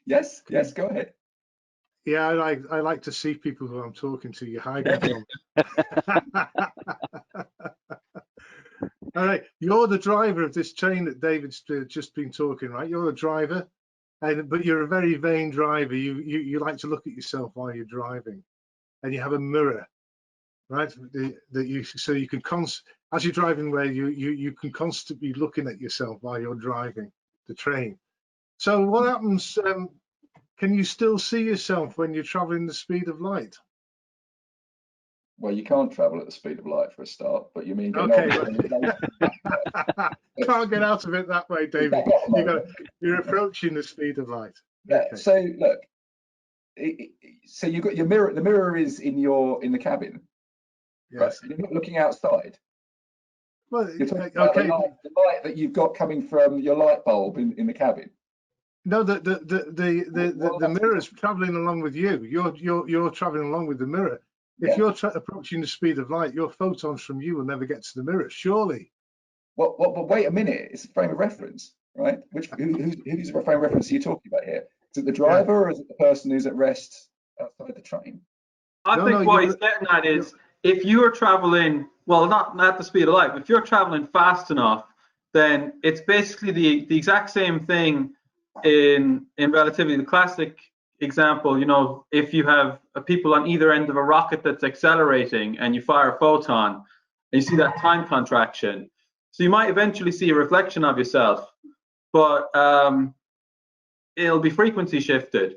Yes. Go ahead. Yeah, I like to see people who I'm talking to. You hide them from. All right, you're the driver of this train that David's just been talking, right? You're the driver, but you're a very vain driver. You like to look at yourself while you're driving, and you have a mirror, right? So you can as you're driving where you can constantly be looking at yourself while you're driving the train. So what happens? Can you still see yourself when you're traveling the speed of light? Well, you can't travel at the speed of light for a start, but you mean getting Okay, on can't get out of it that way, David. You're approaching the speed of light. Yeah. Okay. So look, so you've got your mirror. The mirror is in the cabin. Yes. Right? You're not looking outside. Well, You're talking about okay. the light that you've got coming from your light bulb in the cabin. No, the mirror's traveling along with you. You're traveling along with the mirror. If you're approaching the speed of light, your photons from you will never get to the mirror, surely. Well, but wait a minute. It's a frame of reference, right? Who's the frame of reference are you talking about here? Is it the driver or is it the person who's at rest outside the train? I think what he's getting at is if you are traveling, well, not at the speed of light, but if you're traveling fast enough, then it's basically the exact same thing in relativity. The classic example, you know, if you have people on either end of a rocket that's accelerating and you fire a photon and you see that time contraction, so you might eventually see a reflection of yourself, but it'll be frequency shifted.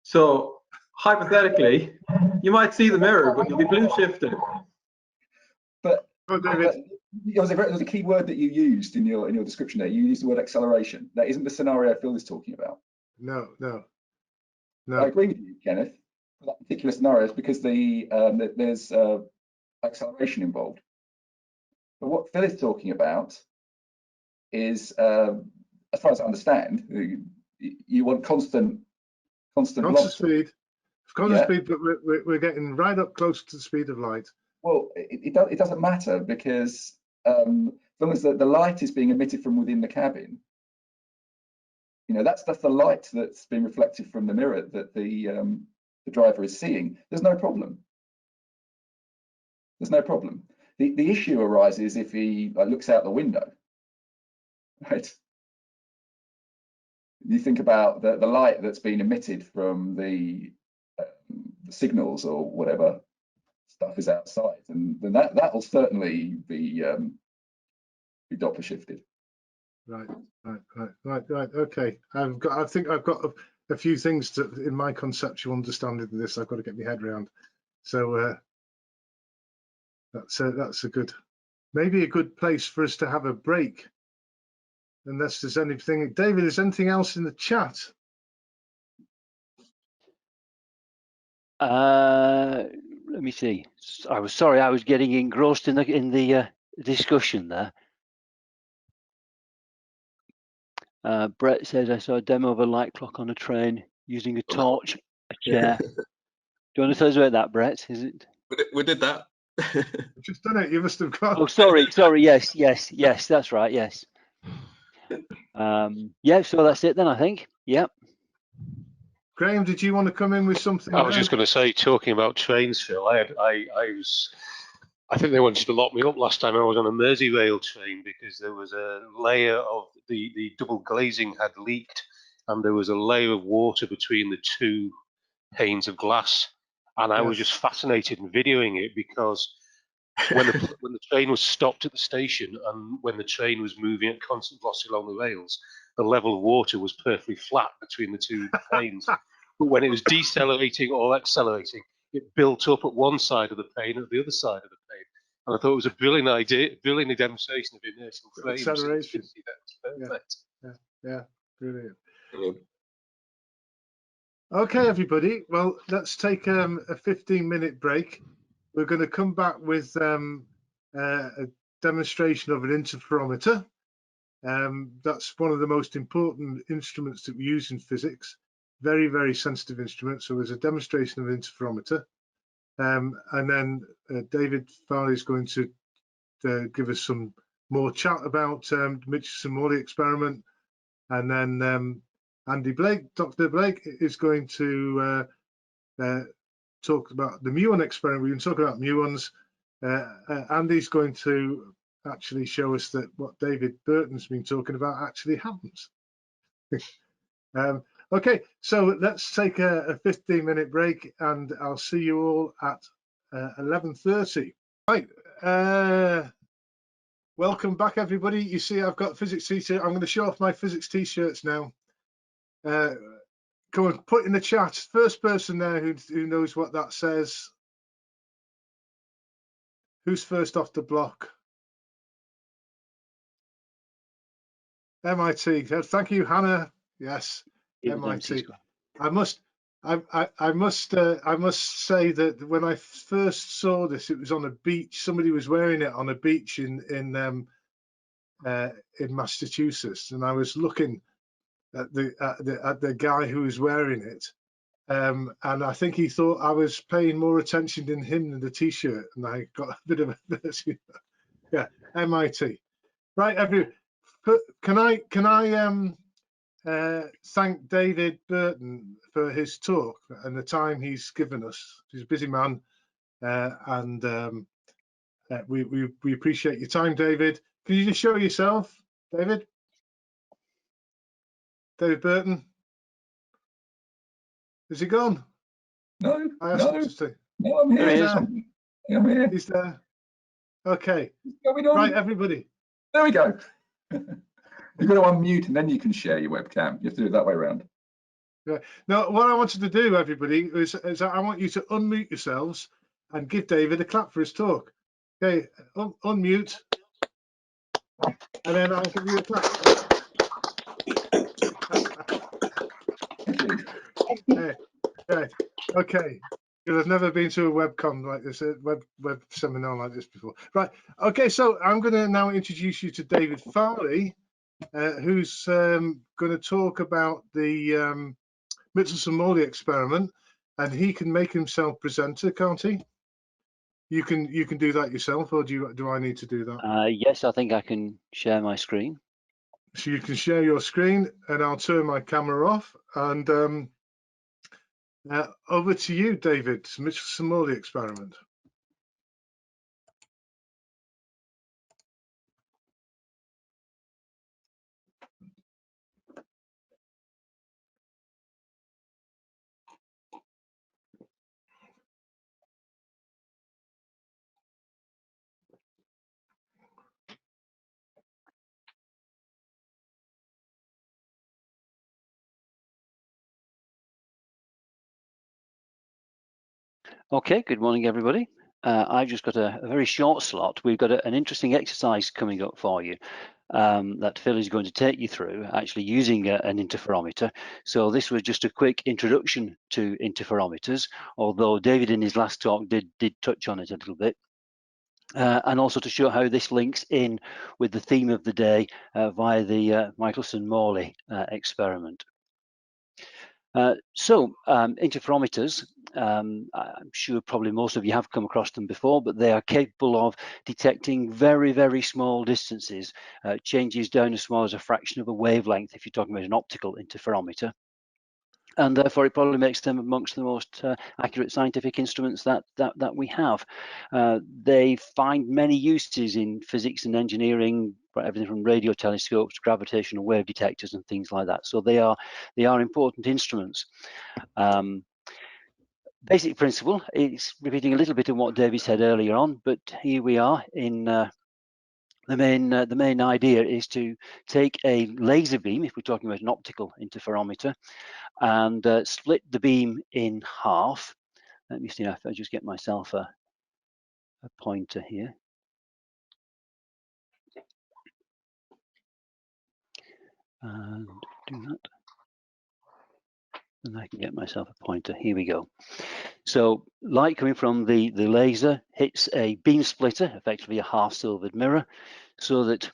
So hypothetically, you might see the mirror, but you'll be blue shifted. But David, there was a key word that you used in your description there. You used the word acceleration. That isn't the scenario Phil is talking about. No. I agree with you, Kenneth. For that particular scenario, it's because there's acceleration involved. But what Phil is talking about is, as far as I understand, you want constant speed. Constant speed, but we're getting right up close to the speed of light. Well, it doesn't matter because as long as the light is being emitted from within the cabin, you know, that's the light that's being reflected from the mirror that the driver is seeing. There's no problem. There's no problem. The issue arises if he looks out the window, right? You think about the light that's being emitted from the signals or whatever stuff is outside, and then that will certainly be Doppler shifted. Right. Okay. I think I've got a few things in my conceptual understanding of this. I've got to get my head around. So that's a good, maybe a good place for us to have a break. Unless there's anything, David, is anything else in the chat? Let me see. I was getting engrossed in the discussion there. Brett says, I saw a demo of a light clock on a train using a torch, a chair. Do you want to tell us about that, Brett? Is it? We did that. You've just done it. You must have got. Oh, sorry. Yes, that's right. Yes. Yeah. So that's it then, I think. Yep. Graham, did you want to come in with something? I was just going to say, talking about trains, Phil. I think they wanted to lock me up last time I was on a Merseyrail train because there was a layer of the double glazing had leaked, and there was a layer of water between the two panes of glass. And I was just fascinated in videoing it because when the train was stopped at the station and when the train was moving at constant velocity along the rails, the level of water was perfectly flat between the two panes. But when it was decelerating or accelerating, it built up at one side of the pane and at the other side of the pane. And I thought it was a brilliant idea, brilliant demonstration of inertial frames. Acceleration. Perfect. Yeah, brilliant. Okay, everybody. Well, let's take a 15-minute break. We're going to come back with a demonstration of an interferometer. That's one of the most important instruments that we use in physics. Very, very sensitive instrument. So there's a demonstration of an interferometer. And then David Farley is going to give us some more chat about Mitchell-Morley experiment. And then Andy Blake, Dr. Blake, is going to talk about the muon experiment. We can talk about muons. Andy's going to actually show us that what David Burton's been talking about actually happens. Okay, so let's take a 15-minute break, and I'll see you all at 11:30. Right, welcome back, everybody. You see, I've got physics t-shirt. I'm going to show off my physics t-shirts now. Come on, put in the chat. First person there who knows what that says. Who's first off the block? MIT. Thank you, Hannah. Yes, MIT. I must say that when I first saw this, it was on a beach. Somebody was wearing it on a beach in Massachusetts, and I was looking at the guy who was wearing it, and I think he thought I was paying more attention than him than the T-shirt, and I got a bit of a yeah, MIT. Right, can I thank David Burton for his talk and the time he's given us. He's a busy man, and we appreciate your time, David. Can you just show yourself, David? David Burton? Is he gone? No, I asked him to stay. no, I'm here. I'm here. He's there. Okay. What's going on? Right, everybody. There we go. You've got to unmute and then you can share your webcam. You have to do it that way around. Yeah. Now, what I wanted to do, everybody, is I want you to unmute yourselves and give David a clap for his talk. Okay, unmute, and then I'll give you a clap. Right. Okay. I've never been to a webcom like this, a web seminar like this before. Right. Okay. So I'm going to now introduce you to David Farley, who's going to talk about the Michelson-Morley experiment, and he can make himself presenter, can't he? You can do that yourself, or do I need to do that? Yes, I think I can share my screen. So you can share your screen, and I'll turn my camera off. And over to you, David. Michelson-Morley experiment. Okay, good morning, everybody. I've just got a very short slot. We've got an interesting exercise coming up for you that Phil is going to take you through, actually using an interferometer. So this was just a quick introduction to interferometers, although David in his last talk did touch on it a little bit. And also to show how this links in with the theme of the day via the Michelson-Morley experiment. Interferometers, I'm sure probably most of you have come across them before, but they are capable of detecting very, very small distances, changes down as small as a fraction of a wavelength if you're talking about an optical interferometer. And therefore, it probably makes them amongst the most accurate scientific instruments that we have. They find many uses in physics and engineering, everything from radio telescopes, gravitational wave detectors, and things like that. So they are important instruments. Basic principle is repeating a little bit of what David said earlier on, but here we are in. The main idea is to take a laser beam, if we're talking about an optical interferometer, and split the beam in half. Let me see if I just get myself a pointer here. And do that. And I can get myself a pointer. Here we go. So light coming from the laser hits a beam splitter, effectively a half silvered mirror, so that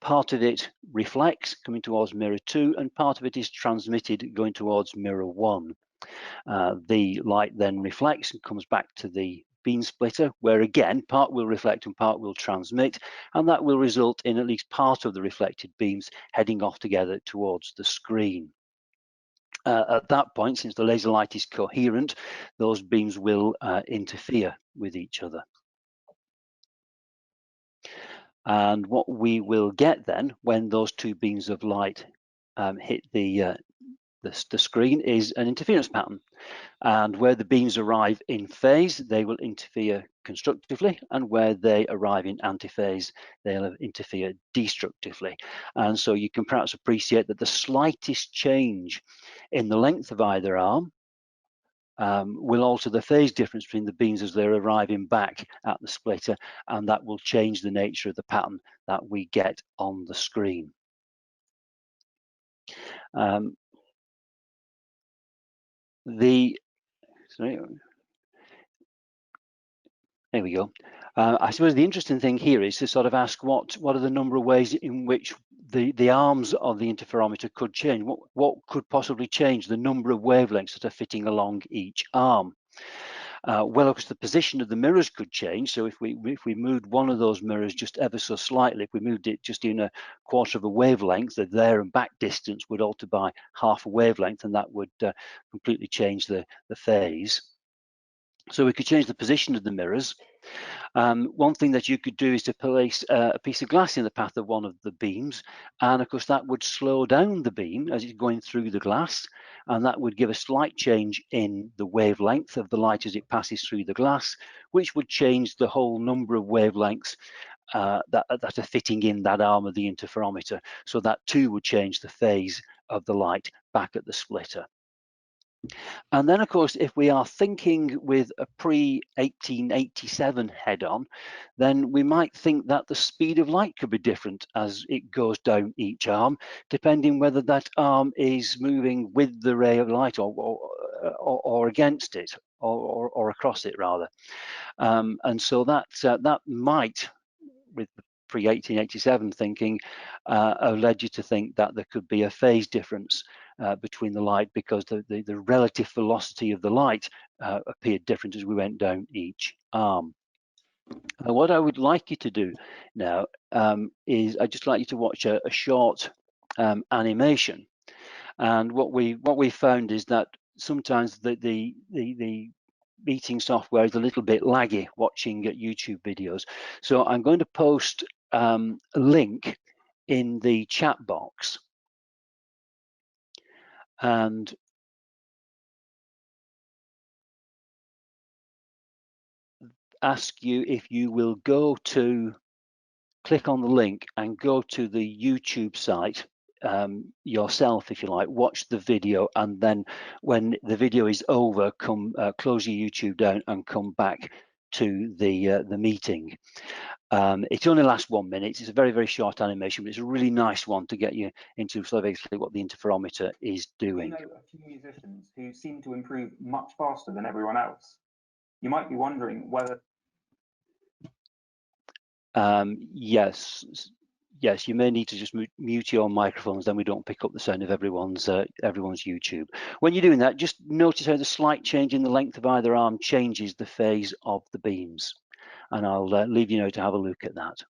part of it reflects coming towards mirror 2 and part of it is transmitted going towards mirror 1. The light then reflects and comes back to the beam splitter, where again part will reflect and part will transmit, and that will result in at least part of the reflected beams heading off together towards the screen. At that point, since the laser light is coherent, those beams will interfere with each other. And what we will get then when those two beams of light hit the screen is an interference pattern. And where the beams arrive in phase, they will interfere constructively, and where they arrive in antiphase, they'll interfere destructively. And so you can perhaps appreciate that the slightest change in the length of either arm will alter the phase difference between the beams as they're arriving back at the splitter, and that will change the nature of the pattern that we get on the screen. There we go. I suppose the interesting thing here is to sort of ask what are the number of ways in which the arms of the interferometer could change. What could possibly change the number of wavelengths that are fitting along each arm? Well, of course, the position of the mirrors could change. So if we moved one of those mirrors just ever so slightly, if we moved it just in a quarter of a wavelength, the there and back distance would alter by half a wavelength, and that would completely change the phase. So we could change the position of the mirrors. One thing that you could do is to place a piece of glass in the path of one of the beams, and of course that would slow down the beam as it's going through the glass, and that would give a slight change in the wavelength of the light as it passes through the glass, which would change the whole number of wavelengths that are fitting in that arm of the interferometer. So that too would change the phase of the light back at the splitter. And then, of course, if we are thinking with a pre-1887 head-on, then we might think that the speed of light could be different as it goes down each arm, depending whether that arm is moving with the ray of light or against it, or across it, rather. And so that might, with the pre-1887 thinking, have led you to think that there could be a phase difference between the light, because the relative velocity of the light appeared different as we went down each arm. What I would like you to do now is I'd just like you to watch a short animation. And what we found is that sometimes the meeting software is a little bit laggy watching YouTube videos. So I'm going to post a link in the chat box, and ask you if you will click on the link and go to the YouTube site yourself, if you like, watch the video, and then when the video is over, close your YouTube down and come back to the meeting. It only lasts 1 minute. It's a very, very short animation, but it's a really nice one to get you into sort of exactly what the interferometer is doing. I know a few musicians who seem to improve much faster than everyone else. You might be wondering whether yes, you may need to just mute your microphones, then we don't pick up the sound of everyone's YouTube. When you're doing that, just notice how the slight change in the length of either arm changes the phase of the beams. And I'll leave you now to have a look at that.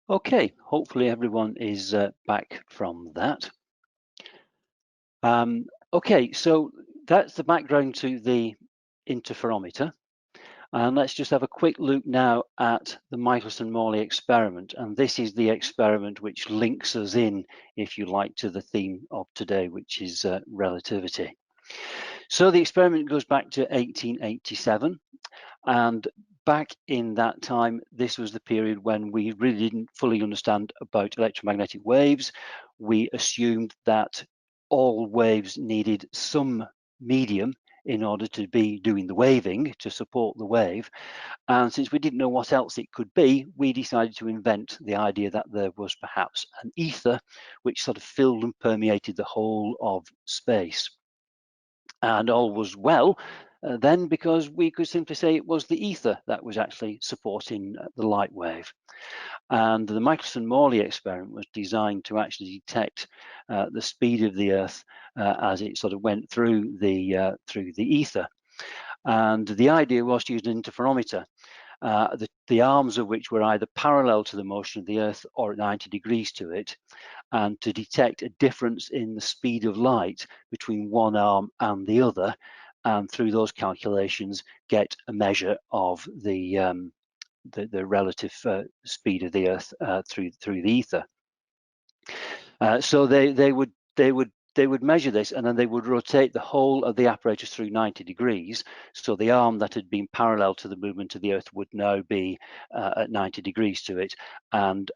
Okay, hopefully everyone is back from that. Okay, so that's the background to the interferometer. And let's just have a quick look now at the Michelson-Morley experiment. And this is the experiment which links us in, if you like, to the theme of today, which is relativity. So the experiment goes back to 1887. And back in that time, this was the period when we really didn't fully understand about electromagnetic waves. We assumed that all waves needed some medium in order to be doing the waving, to support the wave. And since we didn't know what else it could be, we decided to invent the idea that there was perhaps an ether which sort of filled and permeated the whole of space. And all was well then, because we could simply say it was the ether that was actually supporting the light wave. And the Michelson-Morley experiment was designed to actually detect the speed of the Earth as it sort of went through the ether. And the idea was to use an interferometer, the arms of which were either parallel to the motion of the Earth or at 90 degrees to it, and to detect a difference in the speed of light between one arm and the other, and through those calculations get a measure of the relative speed of the Earth through the ether. So they would measure this, and then they would rotate the whole of the apparatus through 90 degrees. So the arm that had been parallel to the movement of the Earth would now be at 90 degrees to it, and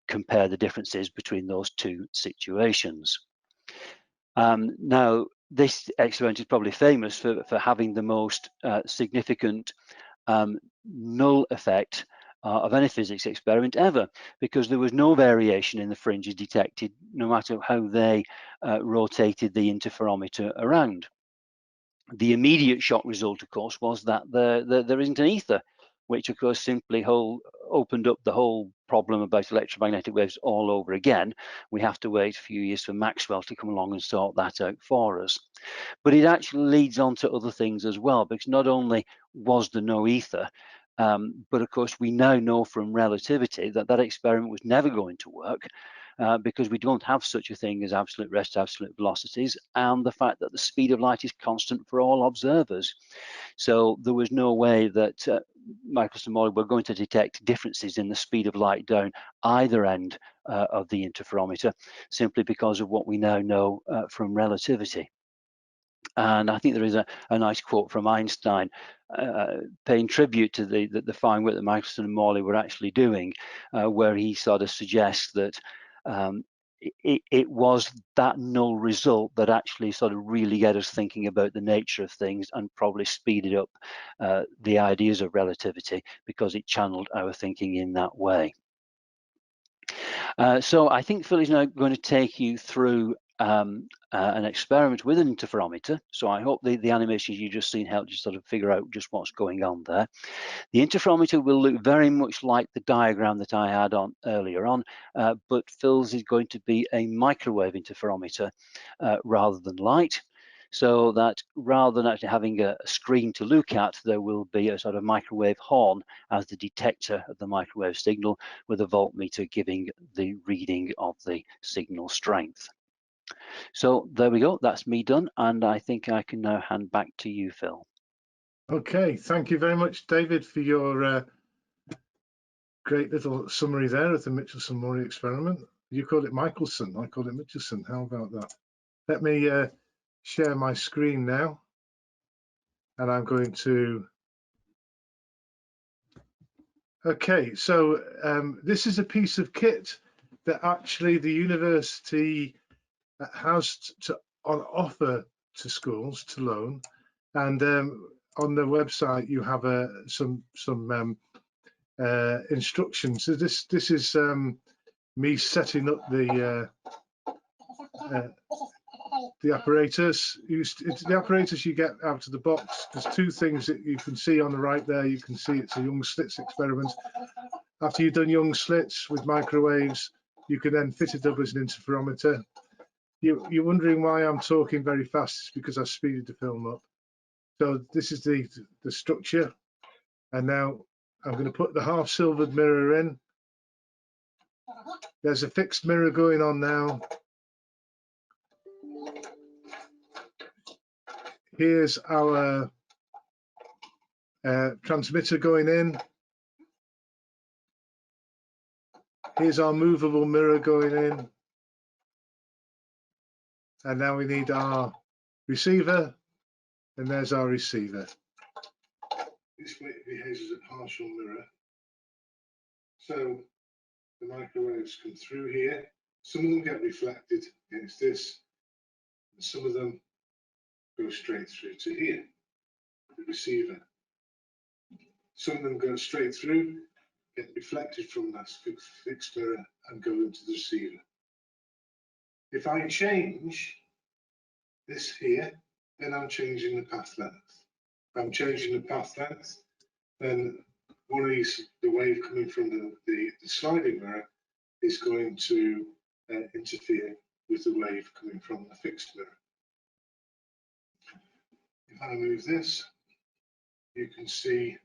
compare the differences between those two situations. Now, this experiment is probably famous for having the most significant null effect of any physics experiment ever, because there was no variation in the fringes detected, no matter how they rotated the interferometer around. The immediate shock result, of course, was that there isn't an ether, which of course simply opened up the whole problem about electromagnetic waves all over again. We have to wait a few years for Maxwell to come along and sort that out for us. But it actually leads on to other things as well, because not only was there no ether, but of course we now know from relativity that that experiment was never going to work, because we don't have such a thing as absolute rest, absolute velocities, and the fact that the speed of light is constant for all observers. So there was no way that Michelson-Morley were going to detect differences in the speed of light down either end of the interferometer, simply because of what we now know from relativity. And I think there is a nice quote from Einstein paying tribute to the fine work that Michelson and Morley were actually doing, where he sort of suggests that it was that null result that actually sort of really get us thinking about the nature of things and probably speeded up the ideas of relativity, because it channeled our thinking in that way. So I think Phil is now going to take you through an experiment with an interferometer. So I hope the animations you just seen helped you sort of figure out just what's going on there. The interferometer will look very much like the diagram that I had on earlier on, but Phil's is going to be a microwave interferometer rather than light. So that rather than actually having a screen to look at, there will be a sort of microwave horn as the detector of the microwave signal, with a voltmeter giving the reading of the signal strength. So there we go, that's me done, and I think I can now hand back to you, Phil. Okay, thank you very much, David, for your great little summary there of the Michelson-Morley experiment. You called it Michelson, I called it Michelson. How about that? Let me share my screen now, and I'm going to. Okay, so this is a piece of kit that actually the university has on offer to schools to loan, and on the website you have some instructions. So this is me setting up the apparatus. It's the apparatus you get out of the box. There's two things that you can see on the right there. You can see it's a Young slits experiment. After you've done Young slits with microwaves, you can then fit it up as an interferometer. You're wondering why I'm talking very fast. It's because I've speeded the film up. So this is the structure, and now I'm going to put the half silvered mirror in. There's a fixed mirror going on now. here's our transmitter going in. Here's our movable mirror going in. And now we need our receiver, and there's our receiver. This way it behaves as a partial mirror. So the microwaves come through here. Some of them get reflected against this, and some of them go straight through to here, the receiver. Some of them go straight through, get reflected from that fixed mirror, and go into the receiver. If I change this here, then I'm changing the path length. If I'm changing the path length, then one of these, the wave coming from the sliding mirror, is going to interfere with the wave coming from the fixed mirror. If I move this, you can see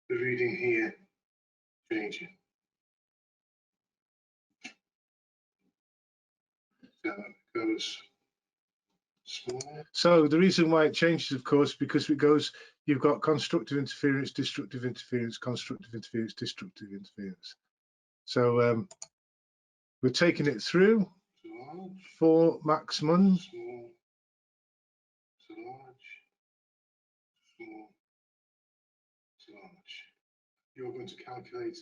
the reading here changing. So it goes small. So the reason why it changes, of course, because it goes, you've got constructive interference, destructive interference, constructive interference, destructive interference. So we're taking it through for maximum. Small to large, small to large. You're going to calculate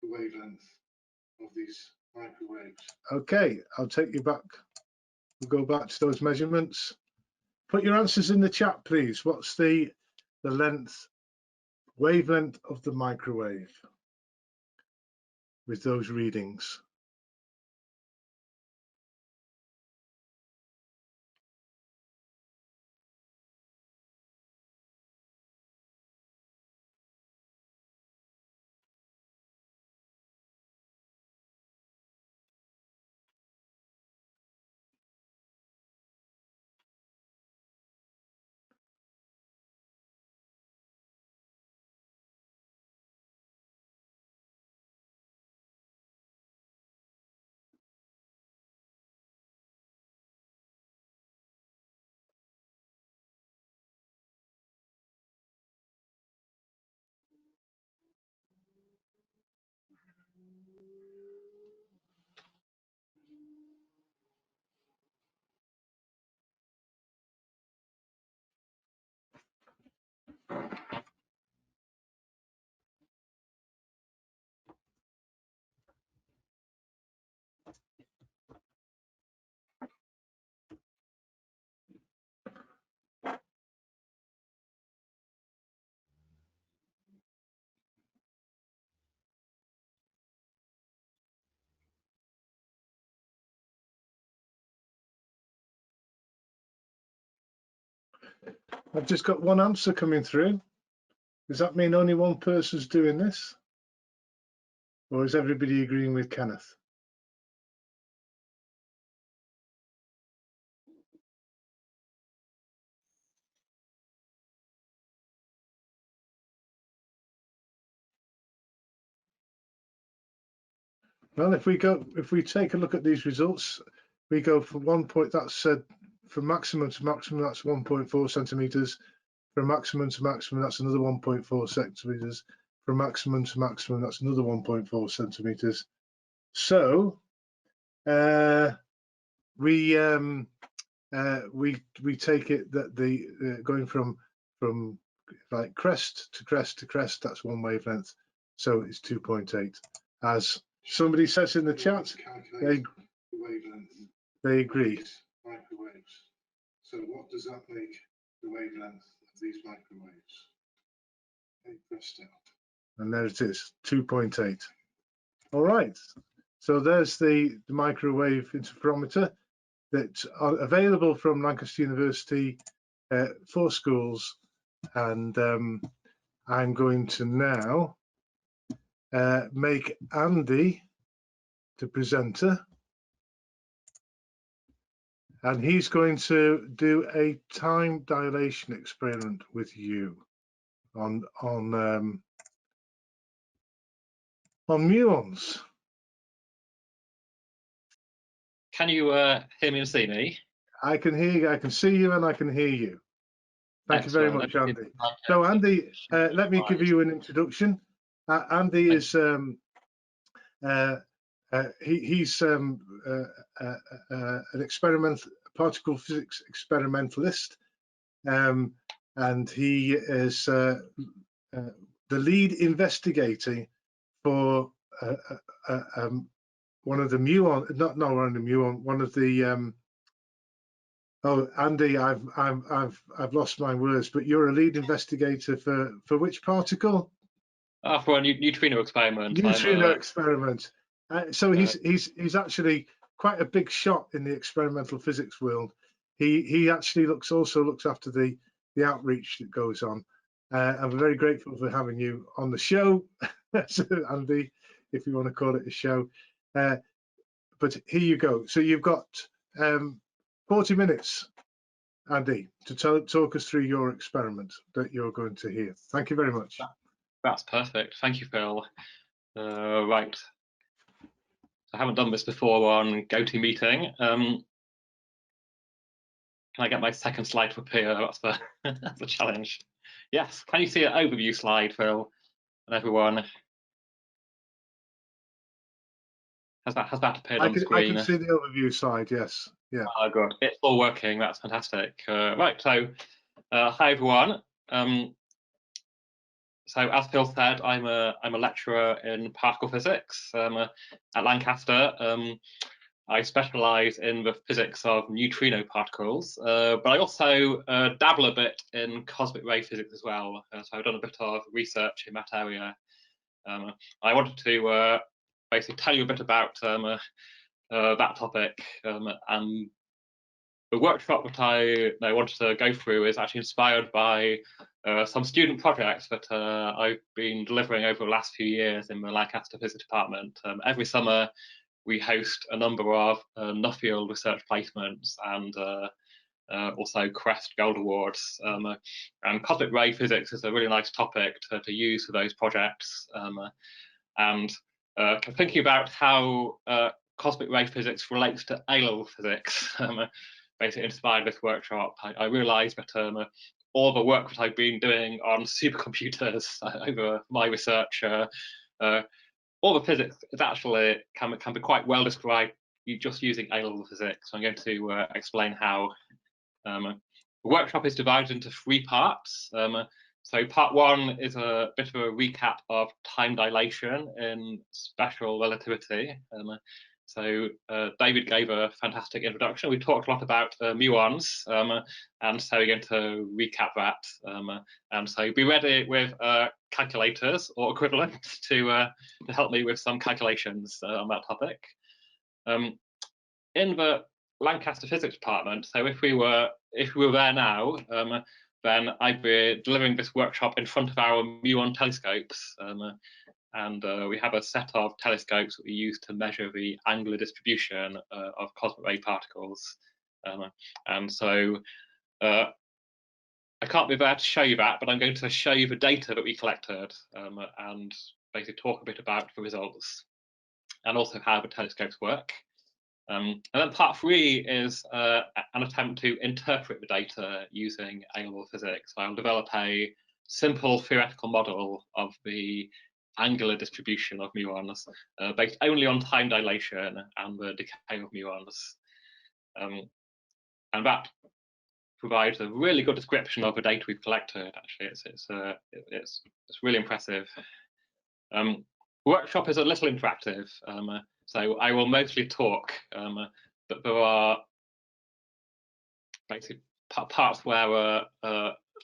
the wavelength of these microwaves. Okay, I'll take you back. We'll go back to those measurements. Put your answers in the chat, please. What's the length, wavelength of the microwave with those readings? I've just got one answer coming through. Does that mean only one person's doing this? Or is everybody agreeing with Kenneth? Well, if we take a look at these results, we go from 1 point, that's said from maximum to maximum, that's 1.4 centimeters. From maximum to maximum, that's another 1.4 centimeters. From maximum to maximum, that's another 1.4 centimeters. So we take it that the going from like crest to crest to crest, that's one wavelength. So it's 2.8. As somebody says in the chat, they agree. Microwaves. So what does that make the wavelength of these microwaves? And there it is, 2.8. All right. So there's the microwave interferometer that are available from Lancaster University for schools. And I'm going to now make Andy the presenter. And he's going to do a time dilation experiment with you on muons. Can you hear me and see me? I can hear you, I can see you, and I can hear you. Thank you very much, Andy. So Andy, let me give you an introduction. Andy is he's an particle physics experimentalist, and he is the lead investigator for one of the muon, not one of the muon, one of the oh, Andy, I've lost my words, but you're a lead investigator for which particle? For a neutrino experiment. Neutrino experiment. So he's actually quite a big shot in the experimental physics world. He actually also looks after the outreach that goes on. And we're very grateful for having you on the show, Andy, if you want to call it a show. But here you go. So you've got 40 minutes, Andy, to talk us through your experiment that you're going to hear. Thank you very much. That's perfect. Thank you, Phil. Right. I haven't done this before on GoToMeeting. Can I get my second slide to appear? That's the that's the challenge. Yes. Can you see an overview slide, Phil, and everyone? Has that appeared on the screen? I can see the overview slide. Yes. Yeah. Oh, good. It's all working. That's fantastic. Right. So, hi everyone. So as Phil said, I'm a lecturer in particle physics at Lancaster. I specialise in the physics of neutrino particles, but I also dabble a bit in cosmic ray physics as well. So I've done a bit of research in that area. I wanted to basically tell you a bit about that topic, and the workshop that I wanted to go through is actually inspired by some student projects that I've been delivering over the last few years in the Lancaster Physics Department. Every summer we host a number of Nuffield research placements and also Crest Gold Awards. And cosmic ray physics is a really nice topic to use for those projects. And thinking about how cosmic ray physics relates to A-level physics, basically inspired this workshop. I realised that all the work that I've been doing on supercomputers over my research, all the physics is actually can be quite well described just using A-level physics. So I'm going to explain how. The workshop is divided into 3 parts. So part 1 is a bit of a recap of time dilation in special relativity. So David gave a fantastic introduction. We talked a lot about muons, and so we're going to recap that. And so be ready with calculators or equivalents to help me with some calculations on that topic. In the Lancaster Physics Department, so if we were there now, then I'd be delivering this workshop in front of our muon telescopes. And we have a set of telescopes that we use to measure the angular distribution of cosmic ray particles. And so I can't be there to show you that, but I'm going to show you the data that we collected and basically talk a bit about the results and also how the telescopes work. And then part 3 is an attempt to interpret the data using A-level physics. I'll develop a simple theoretical model of the angular distribution of muons based only on time dilation and the decay of muons. And that provides a really good description of the data we've collected. Actually, it's really impressive. The workshop is a little interactive, so I will mostly talk, but there are basically parts where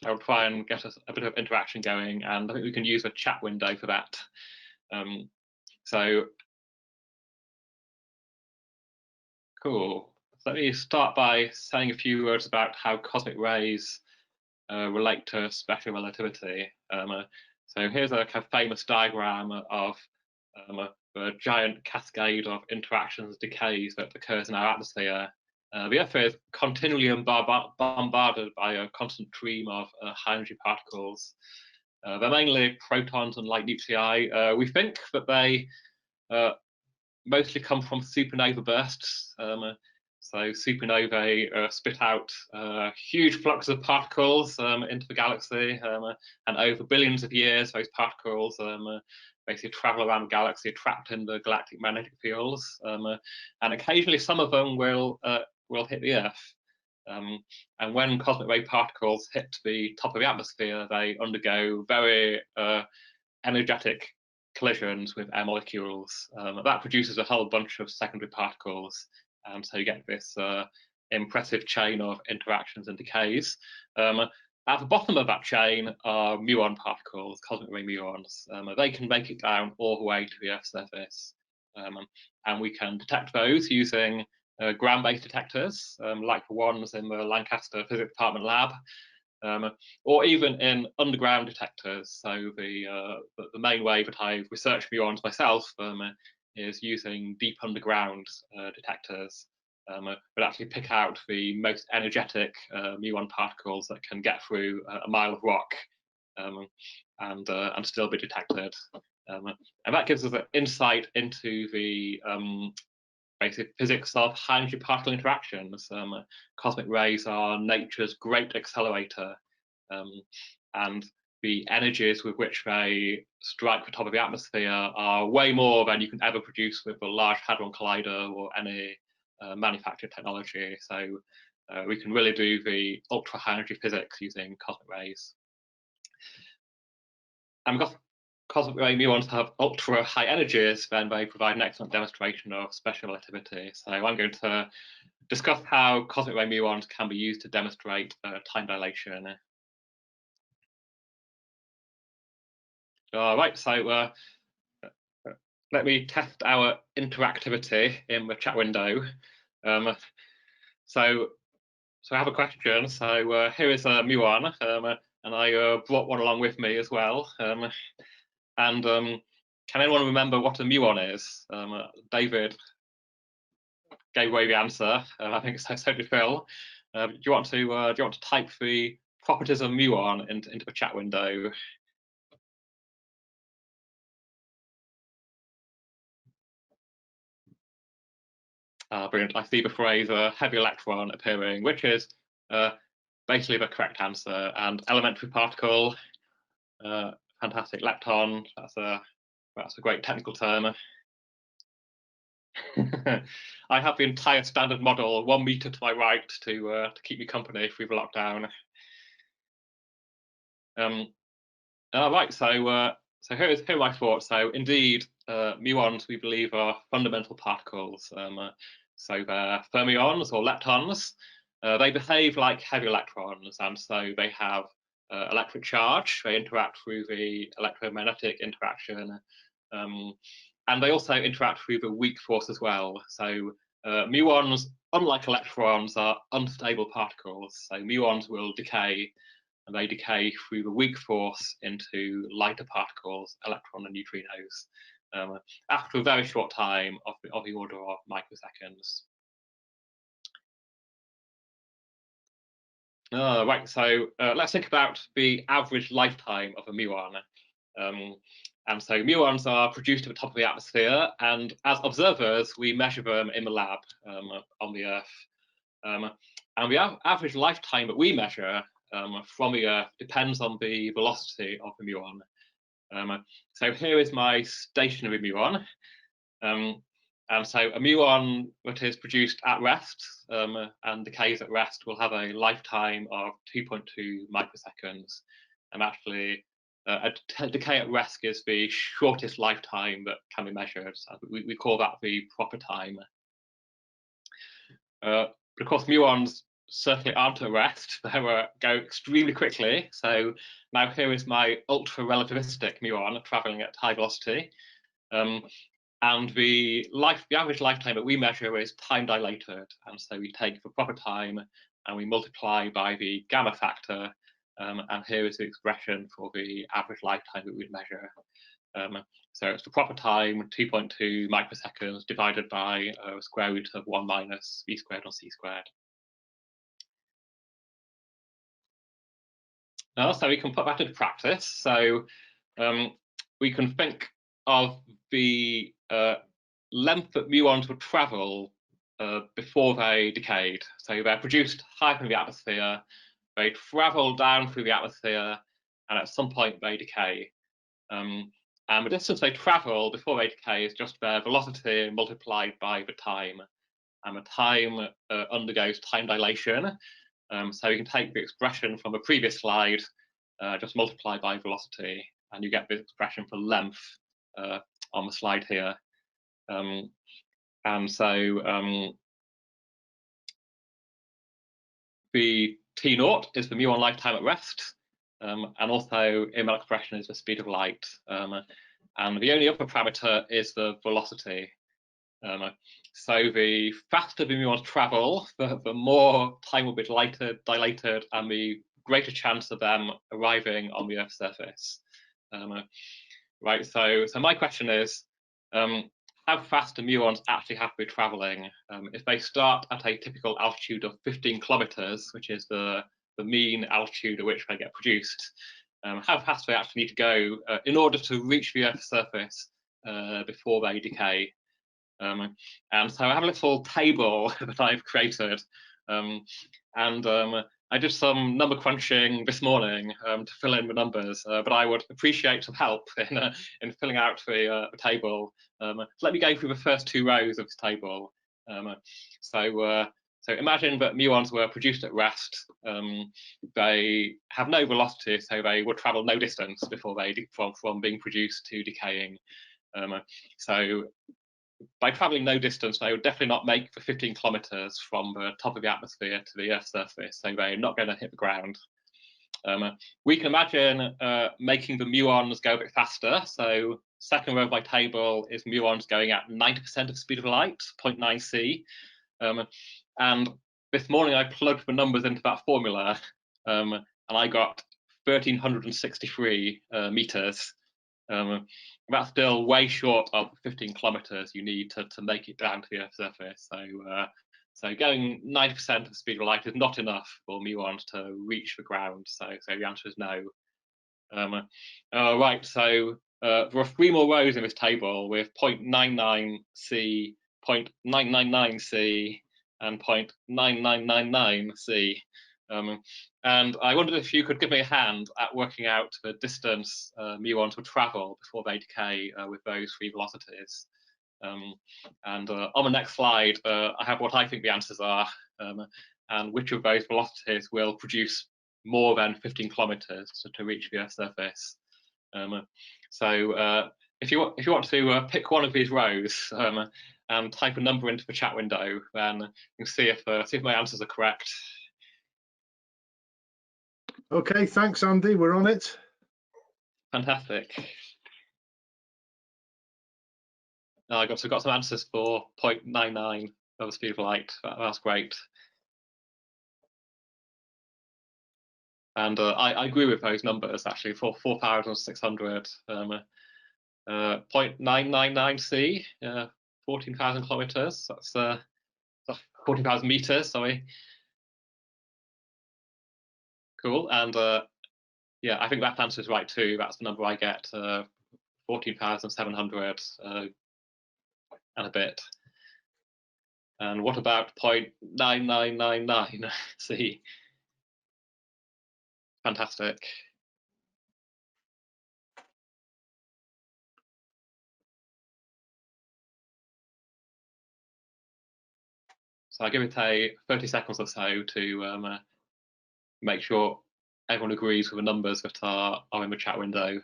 I'll try and get a bit of interaction going, and I think we can use a chat window for that. So cool. So let me start by saying a few words about how cosmic rays relate to special relativity. So here's a kind of famous diagram of the giant cascade of interactions, decays that occurs in our atmosphere. The Earth is continually bombarded by a constant stream of high-energy particles. They're mainly protons and light nuclei. We think that they mostly come from supernova bursts. So supernovae spit out huge flux of particles into the galaxy, and over billions of years, those particles basically travel around the galaxy, attracting the galactic magnetic fields, and occasionally some of them will hit the Earth. And when cosmic ray particles hit the top of the atmosphere, they undergo very energetic collisions with air molecules. That produces a whole bunch of secondary particles, so you get this impressive chain of interactions and decays. At the bottom of that chain are muon particles, cosmic ray muons. They can make it down all the way to the Earth's surface, and we can detect those using ground-based detectors, like the ones in the Lancaster Physics Department lab, or even in underground detectors. So the main way that I research muons myself is using deep underground detectors that actually pick out the most energetic muon particles that can get through a mile of rock and still be detected. And that gives us an insight into the basic physics of high energy particle interactions. Cosmic rays are nature's great accelerator, and the energies with which they strike the top of the atmosphere are way more than you can ever produce with a Large Hadron Collider or any manufactured technology. So we can really do the ultra high energy physics using cosmic rays. And because cosmic ray muons have ultra high energies, then they provide an excellent demonstration of special relativity. So I'm going to discuss how cosmic ray muons can be used to demonstrate time dilation. All right, so let me test our interactivity in the chat window. So I have a question. So here is a muon, and I brought one along with me as well. And can anyone remember what a muon is? David gave away the answer. I think so did Phil. Do you want to type the properties of muon into the chat window? Brilliant. I see the phrase heavy electron appearing, which is basically the correct answer. And elementary particle, fantastic. Lepton, that's a great technical term. I have the entire standard model 1 meter to my right to keep me company through the lockdown. Right, so here are my thoughts. So indeed, muons we believe are fundamental particles. So they're fermions or leptons. They behave like heavy electrons, and so they have electric charge. They interact through the electromagnetic interaction, and they also interact through the weak force as well. So muons, unlike electrons, are unstable particles. So muons will decay, and they decay through the weak force into lighter particles, electron and neutrinos, after a very short time of the order of microseconds. Right, so let's think about the average lifetime of a muon. And so muons are produced at the top of the atmosphere, and as observers, we measure them in the lab on the Earth. And the average lifetime that we measure from the Earth depends on the velocity of the muon. So here is my stationary muon. And so a muon that is produced at rest and decays at rest will have a lifetime of 2.2 microseconds. And actually, a decay at rest is the shortest lifetime that can be measured. So we call that the proper time. But of course, muons certainly aren't at rest. They go extremely quickly. So now here is my ultra relativistic muon traveling at high velocity. And the average lifetime that we measure is time dilated. And so we take the proper time and we multiply by the gamma factor. And here is the expression for the average lifetime that we'd measure. So it's the proper time, 2.2 microseconds, divided by square root of 1 minus v squared on c squared. So we can put that into practice. So we can think of the length that muons would travel before they decayed. So they're produced high up in the atmosphere, they travel down through the atmosphere, and at some point they decay. And the distance they travel before they decay is just their velocity multiplied by the time. And the time undergoes time dilation. So you can take the expression from the previous slide, just multiply by velocity, and you get the expression for length on the slide here. And so the T0 is the muon lifetime at rest, and also in that expression is the speed of light. And the only other parameter is the velocity. So the faster the muons travel, the more time will be dilated, and the greater chance of them arriving on the Earth's surface. Right, so my question is, how fast do muons actually have to be traveling? If they start at a typical altitude of 15 kilometers, which is the mean altitude at which they get produced, how fast do they actually need to go in order to reach the Earth's surface before they decay? And so I have a little table that I've created, and I did some number crunching this morning to fill in the numbers, but I would appreciate some help in filling out the table. So let me go through the first two rows of this table. So imagine that muons were produced at rest. They have no velocity, so they would travel no distance before they from being produced to decaying. So by traveling no distance, they would definitely not make the 15 kilometers from the top of the atmosphere to the Earth's surface, so they're not going to hit the ground. We can imagine making the muons go a bit faster. So second row of my table is muons going at 90% of the speed of light, 0.9 c. And this morning I plugged the numbers into that formula, and I got 1,363 meters. That's still way short of 15 kilometers you need to make it down to the Earth's surface. So going 90% of the speed of light is not enough for muons to reach the ground. So the answer is no. Right, so there are three more rows in this table with 0.99 c, 0.999 c, and 0.9999 c. And I wondered if you could give me a hand at working out the distance muons would travel before they decay with those three velocities. And on the next slide, I have what I think the answers are, and which of those velocities will produce more than 15 kilometers to reach the Earth's surface. So if you want to pick one of these rows and type a number into the chat window, then you can see if my answers are correct. Okay, thanks, Andy. We're on it. Fantastic. I got some answers for 0.99 of the speed of light. That's great. And I agree with those numbers actually. For 4,600, 0.999 c, 14,000 kilometers. That's 14,000 meters. Sorry. Cool. And yeah, I think that answer is right too. That's the number I get, 14,700 and a bit. And what about 0.9999 c? Fantastic. So I'll give it 30 seconds or so to make sure everyone agrees with the numbers that are in the chat window.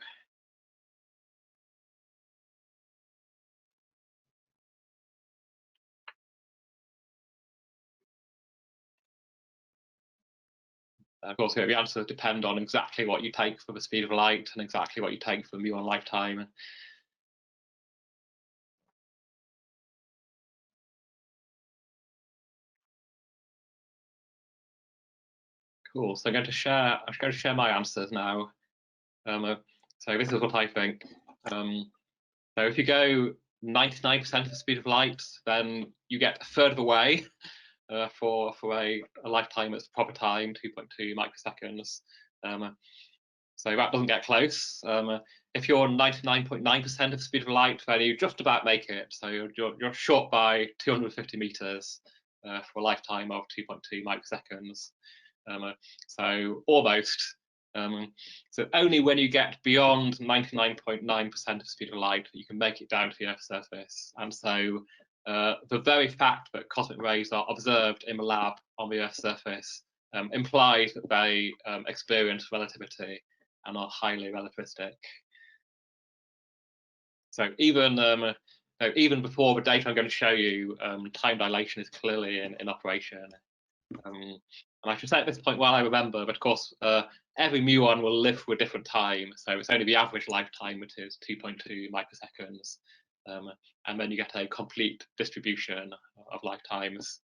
Of course, the answers depend on exactly what you take for the speed of light and exactly what you take for muon lifetime. Cool. So I'm going to share my answers now. So this is what I think. So if you go 99% of the speed of light, then you get a third of the way for a lifetime that's proper time, 2.2 microseconds. so that doesn't get close. If you're 99.9% of the speed of light, then you just about make it. So you're short by 250 meters for a lifetime of 2.2 microseconds. So almost. So only when you get beyond 99.9% of the speed of light that you can make it down to the Earth's surface. And so the very fact that cosmic rays are observed in the lab on the Earth's surface implies that they experience relativity and are highly relativistic. So even before the data I'm going to show you, time dilation is clearly in operation. And I should say at this point, while I remember, but of course, every muon will live for a different time. So it's only the average lifetime, which is 2.2 microseconds. And then you get a complete distribution of lifetimes.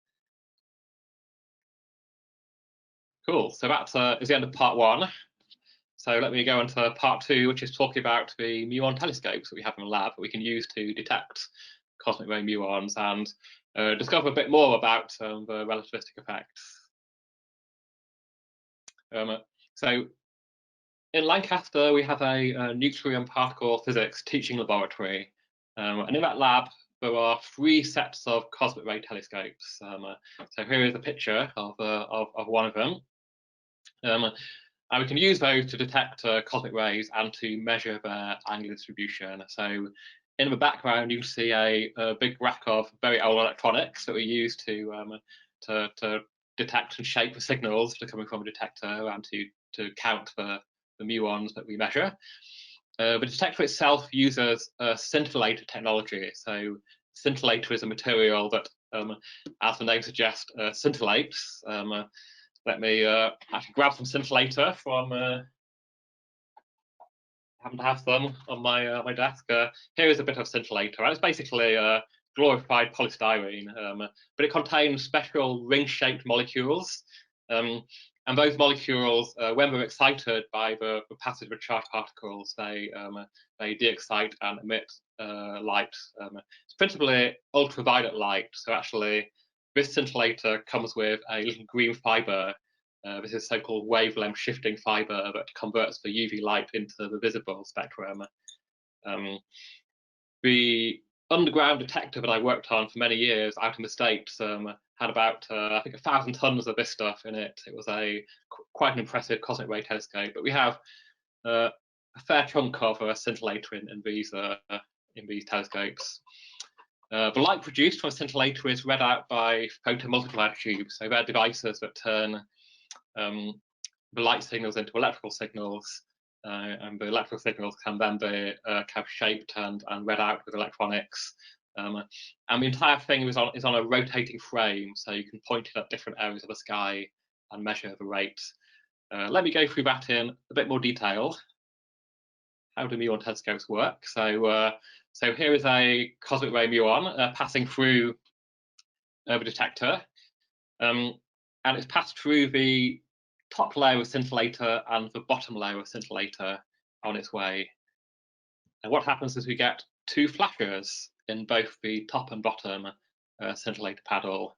Cool, so that is the end of part one. So let me go on to part two, which is talking about the muon telescopes that we have in the lab that we can use to detect cosmic ray muons and discover a bit more about the relativistic effects. So in Lancaster, we have a nuclear and particle physics teaching laboratory. And in that lab, there are 3 sets of cosmic ray telescopes. So here is a picture of one of them. And we can use those to detect cosmic rays and to measure their angular distribution. So in the background, you can see a big rack of very old electronics that we use to detect and shape the signals that are coming from a detector and to count the muons that we measure. The detector itself uses scintillator technology. So scintillator is a material that, as the name suggests, scintillates. Let me actually grab some scintillator from. I happen to have some on my desk. Here is a bit of scintillator, and it's basically glorified polystyrene, but it contains special ring-shaped molecules. And those molecules, when they're excited by the passage of charged particles, they de-excite and emit light. It's principally ultraviolet light. So actually, this scintillator comes with a little green fiber. This is so-called wavelength shifting fiber that converts the UV light into the visible spectrum. The underground detector that I worked on for many years out in the States had about, I think, 1,000 tons of this stuff in it. It was quite an impressive cosmic ray telescope. But we have a fair chunk of scintillator in these telescopes. The light produced from a scintillator is read out by photomultiplier tubes. So they're devices that turn the light signals into electrical signals. And the electrical signals can then be kind of shaped and read out with electronics. And the entire thing is on a rotating frame, so you can point it at different areas of the sky and measure the rate. Let me go through that in a bit more detail. How do muon telescopes work? So here is a cosmic ray muon passing through the detector, and it's passed through the top layer of scintillator and the bottom layer of scintillator on its way. And what happens is we get 2 flashes in both the top and bottom scintillator paddle.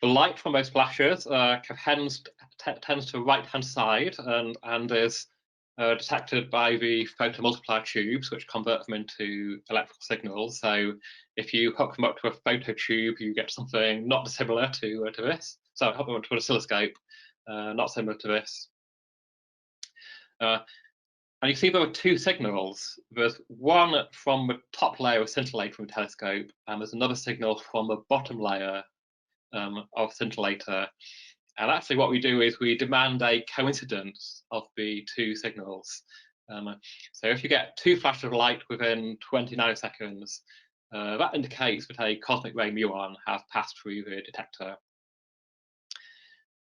The light from those flashes tends to the right-hand side and is detected by the photomultiplier tubes, which convert them into electrical signals. So if you hook them up to a photo tube, you get something not dissimilar to this. So hook them up to an oscilloscope, not similar to this. And you see there are 2 signals. There's one from the top layer of scintillator from the telescope, and there's another signal from the bottom layer of scintillator. And actually what we do is we demand a coincidence of the 2 signals. So if you get 2 flashes of light within 20 nanoseconds, that indicates that a cosmic ray muon has passed through the detector.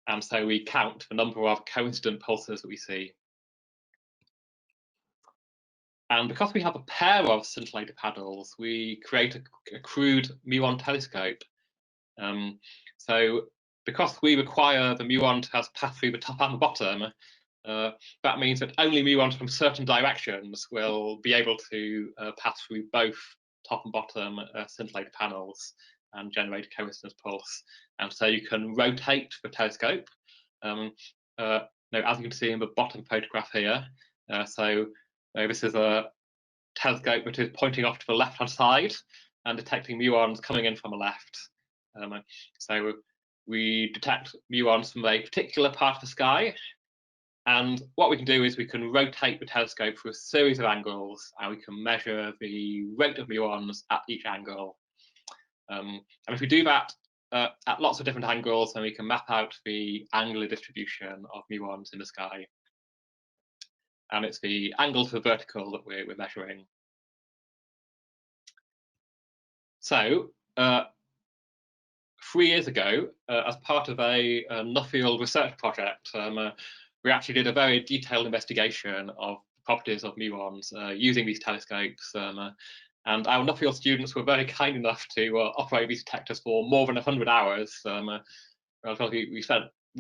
And so we count the number of coincident pulses that we see. And because we have a pair of scintillator paddles, we create a crude muon telescope. So because we require the muon to have passed through the top and the bottom, that means that only muons from certain directions will be able to pass through both top and bottom scintillator panels and generate a coincidence pulse. And so you can rotate the telescope, as you can see in the bottom photograph here, this is a telescope which is pointing off to the left-hand side and detecting muons coming in from the left. So we detect muons from a particular part of the sky, and what we can do is we can rotate the telescope through a series of angles, and we can measure the rate of muons at each angle. And if we do that at lots of different angles, then we can map out the angular distribution of muons in the sky. And it's the angle to the vertical that we're measuring. So 3 years ago, as part of a Nuffield research project, we actually did a very detailed investigation of the properties of muons using these telescopes. And our Nuffield students were very kind enough to operate these detectors for more than 100 hours. We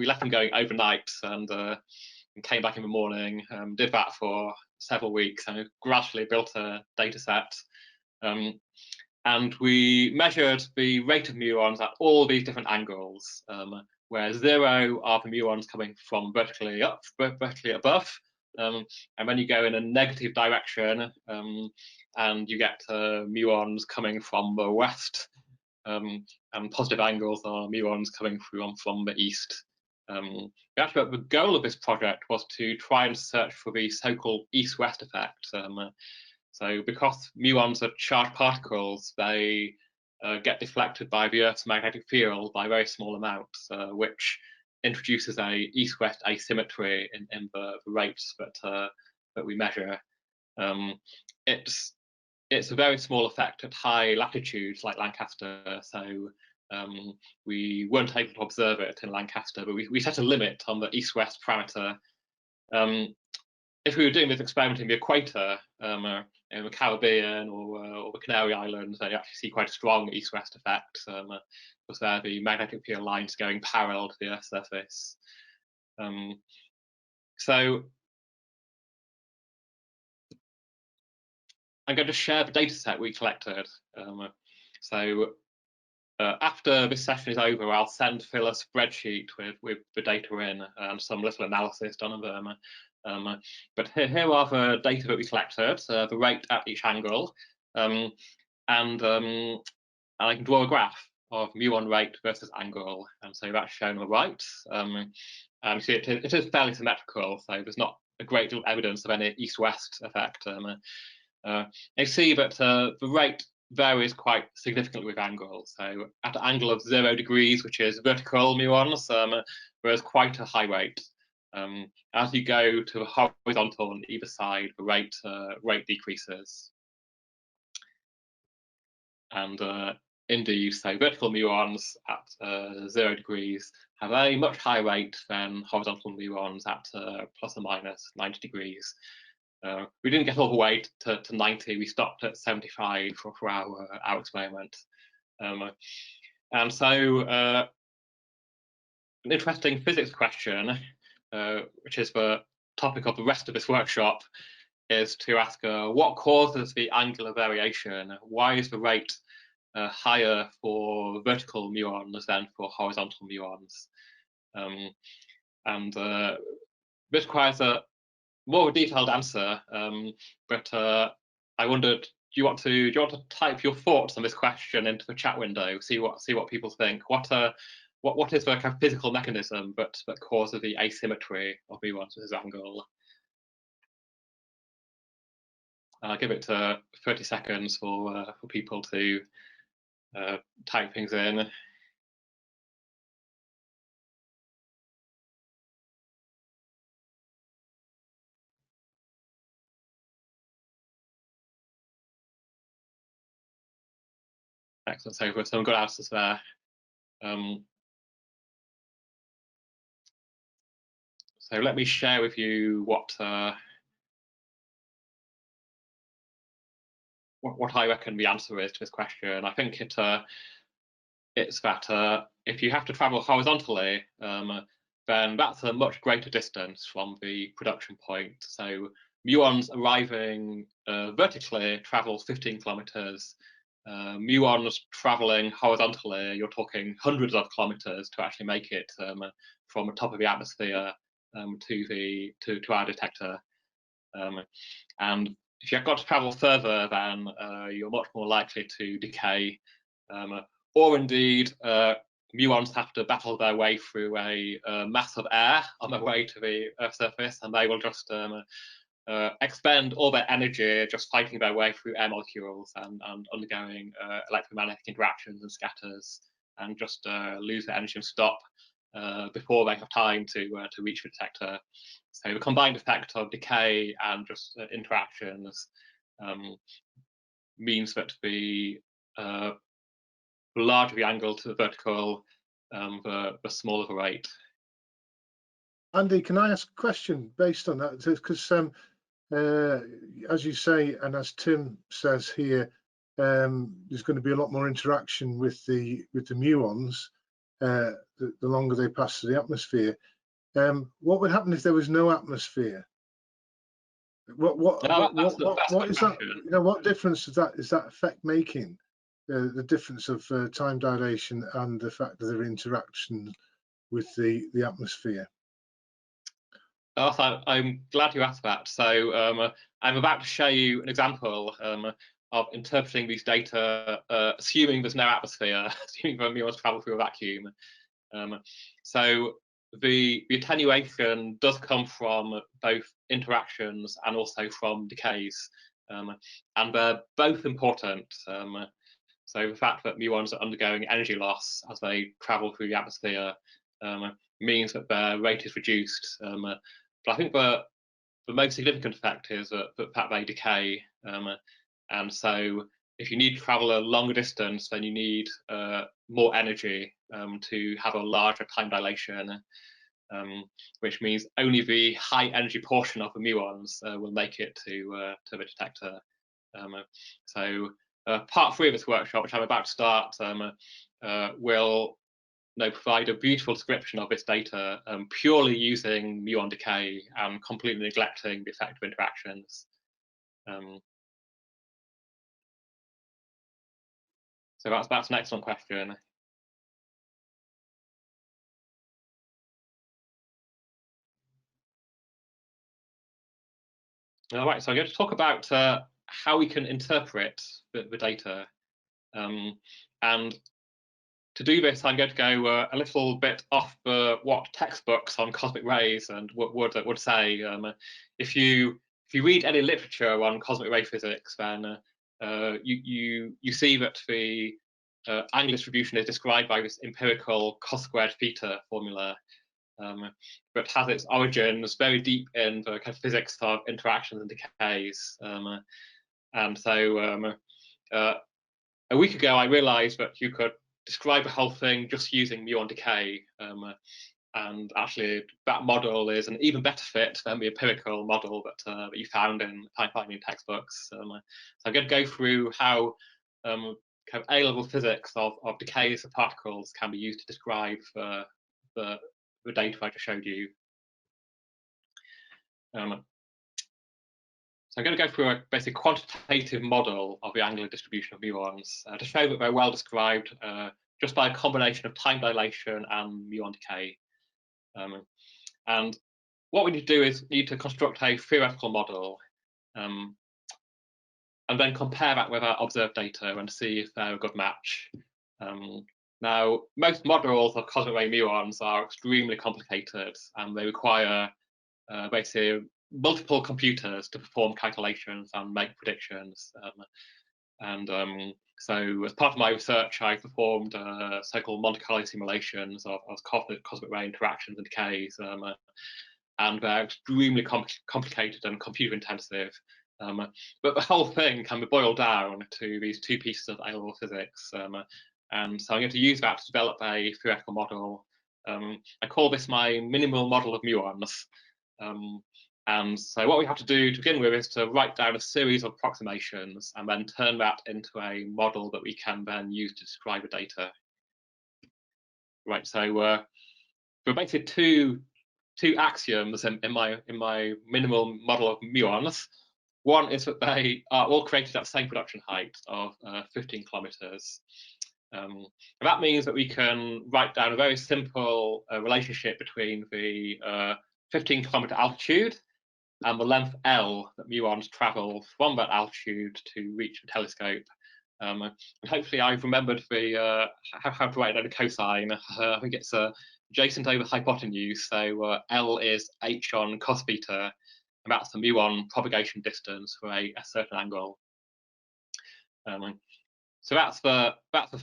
left them going overnight and came back in the morning, did that for several weeks, and gradually built a data set. And we measured the rate of muons at all these different angles, where 0 are the muons coming from vertically above, and then you go in a negative direction, and you get muons coming from the west, and positive angles are muons coming from the east. Actually, the goal of this project was to try and search for the so-called east-west effect. So because muons are charged particles, they get deflected by the Earth's magnetic field by very small amounts, which introduces a east-west asymmetry in the rates that we measure. It's a very small effect at high latitudes like Lancaster, so we weren't able to observe it in Lancaster, but we set a limit on the east-west parameter. If we were doing this experiment in the equator, in the Caribbean or the Canary Islands, then you actually see quite a strong east-west effect, because there the magnetic field lines going parallel to the Earth's surface. So I'm going to share the data set we collected. After this session is over, I'll send Phil a spreadsheet with the data in and some little analysis done of them. But here are the data that we collected, the rate at each angle, and I can draw a graph of muon rate versus angle, and so that's shown on the right. And you see it is fairly symmetrical, so there's not a great deal of evidence of any east-west effect. You see that the rate varies quite significantly with angle. So at an angle of 0 degrees, which is vertical muons, there's quite a high rate. As you go to the horizontal on either side, the rate decreases. And indeed, so vertical muons at 0 degrees have a much higher rate than horizontal muons at plus or minus 90 degrees. We didn't get all the way to 90. We stopped at 75 for our experiment. And so an interesting physics question, which is the topic of the rest of this workshop, is to ask what causes the angular variation? Why is the rate higher for vertical muons than for horizontal muons? And this requires a more detailed answer, but I wondered, do you want to type your thoughts on this question into the chat window? See what people think. What is the kind of physical mechanism that causes the asymmetry of muons versus angle? I'll give it 30 seconds for people to type things in. Excellent. So for some good answers there. So let me share with you what I reckon the answer is to this question. I think it's that if you have to travel horizontally, then that's a much greater distance from the production point. So muons arriving vertically travels 15 kilometers. Muons traveling horizontally, you're talking hundreds of kilometers to actually make it from the top of the atmosphere to our detector. And if you've got to travel further, then you're much more likely to decay, or indeed muons have to battle their way through a mass of air on their way to the Earth's surface, and they will just expend all their energy just fighting their way through air molecules and undergoing electromagnetic interactions and scatters, and just lose their energy and stop before they have time to reach the detector. So the combined effect of decay and just interactions means that the larger the angle to the vertical, the smaller the rate. Andy, can I ask a question based on that? Because as you say, and as Tim says here, there's going to be a lot more interaction with the muons the longer they pass through the atmosphere. What would happen if there was no atmosphere? What is that? You know, what difference is that effect making? The difference of time dilation and the fact that there are interactions with the atmosphere. Arthur, I'm glad you asked that. So I'm about to show you an example of interpreting these data, assuming there's no atmosphere, assuming the muons travel through a vacuum. So the attenuation does come from both interactions and also from decays, and they're both important. So the fact that muons are undergoing energy loss as they travel through the atmosphere means that their rate is reduced. But I think the most significant effect is that they decay. And so if you need to travel a longer distance, then you need more energy to have a larger time dilation, which means only the high energy portion of the muons will make it to the detector. So part 3 of this workshop, which I'm about to start, will provide a beautiful description of this data purely using muon decay and completely neglecting the effect of interactions. So that's an excellent question. All right, so I'm going to talk about how we can interpret the data. And to do this, I'm going to go a little bit off what textbooks on cosmic rays and would say. If you read any literature on cosmic ray physics, then you see that the angle distribution is described by this empirical cos squared theta formula, but has its origins very deep in the kind of physics of interactions and decays. And so a week ago, I realized that you could describe the whole thing just using muon decay. And actually, that model is an even better fit than the empirical model that you found in time-finding textbooks. So I'm going to go through how kind of A-level physics of decays of particles can be used to describe the data I just showed you. So I'm going to go through a basic quantitative model of the angular distribution of muons to show that they're well described just by a combination of time dilation and muon decay. And what we need to do is need to construct a theoretical model and then compare that with our observed data and see if they're a good match. Now, most models of cosmic ray muons are extremely complicated and they require basically multiple computers to perform calculations and make predictions. So as part of my research, I performed so-called Monte Carlo simulations of cosmic ray interactions and decays, and they're extremely complicated and computer intensive. But the whole thing can be boiled down to these 2 pieces of A-level physics. And so I'm going to use that to develop a theoretical model. I call this my minimal model of muons. And so what we have to do to begin with is to write down a series of approximations and then turn that into a model that we can then use to describe the data. Right, so there are basically two axioms in my minimal model of muons. One is that they are all created at the same production height of 15 kilometers. That means that we can write down a very simple relationship between the 15-kilometer altitude, and the length L that muons travel from that altitude to reach the telescope. And hopefully I've remembered the how to write down the cosine. I think it's adjacent over hypotenuse, so L is h on cos theta, and that's the muon propagation distance for a certain angle. So that's the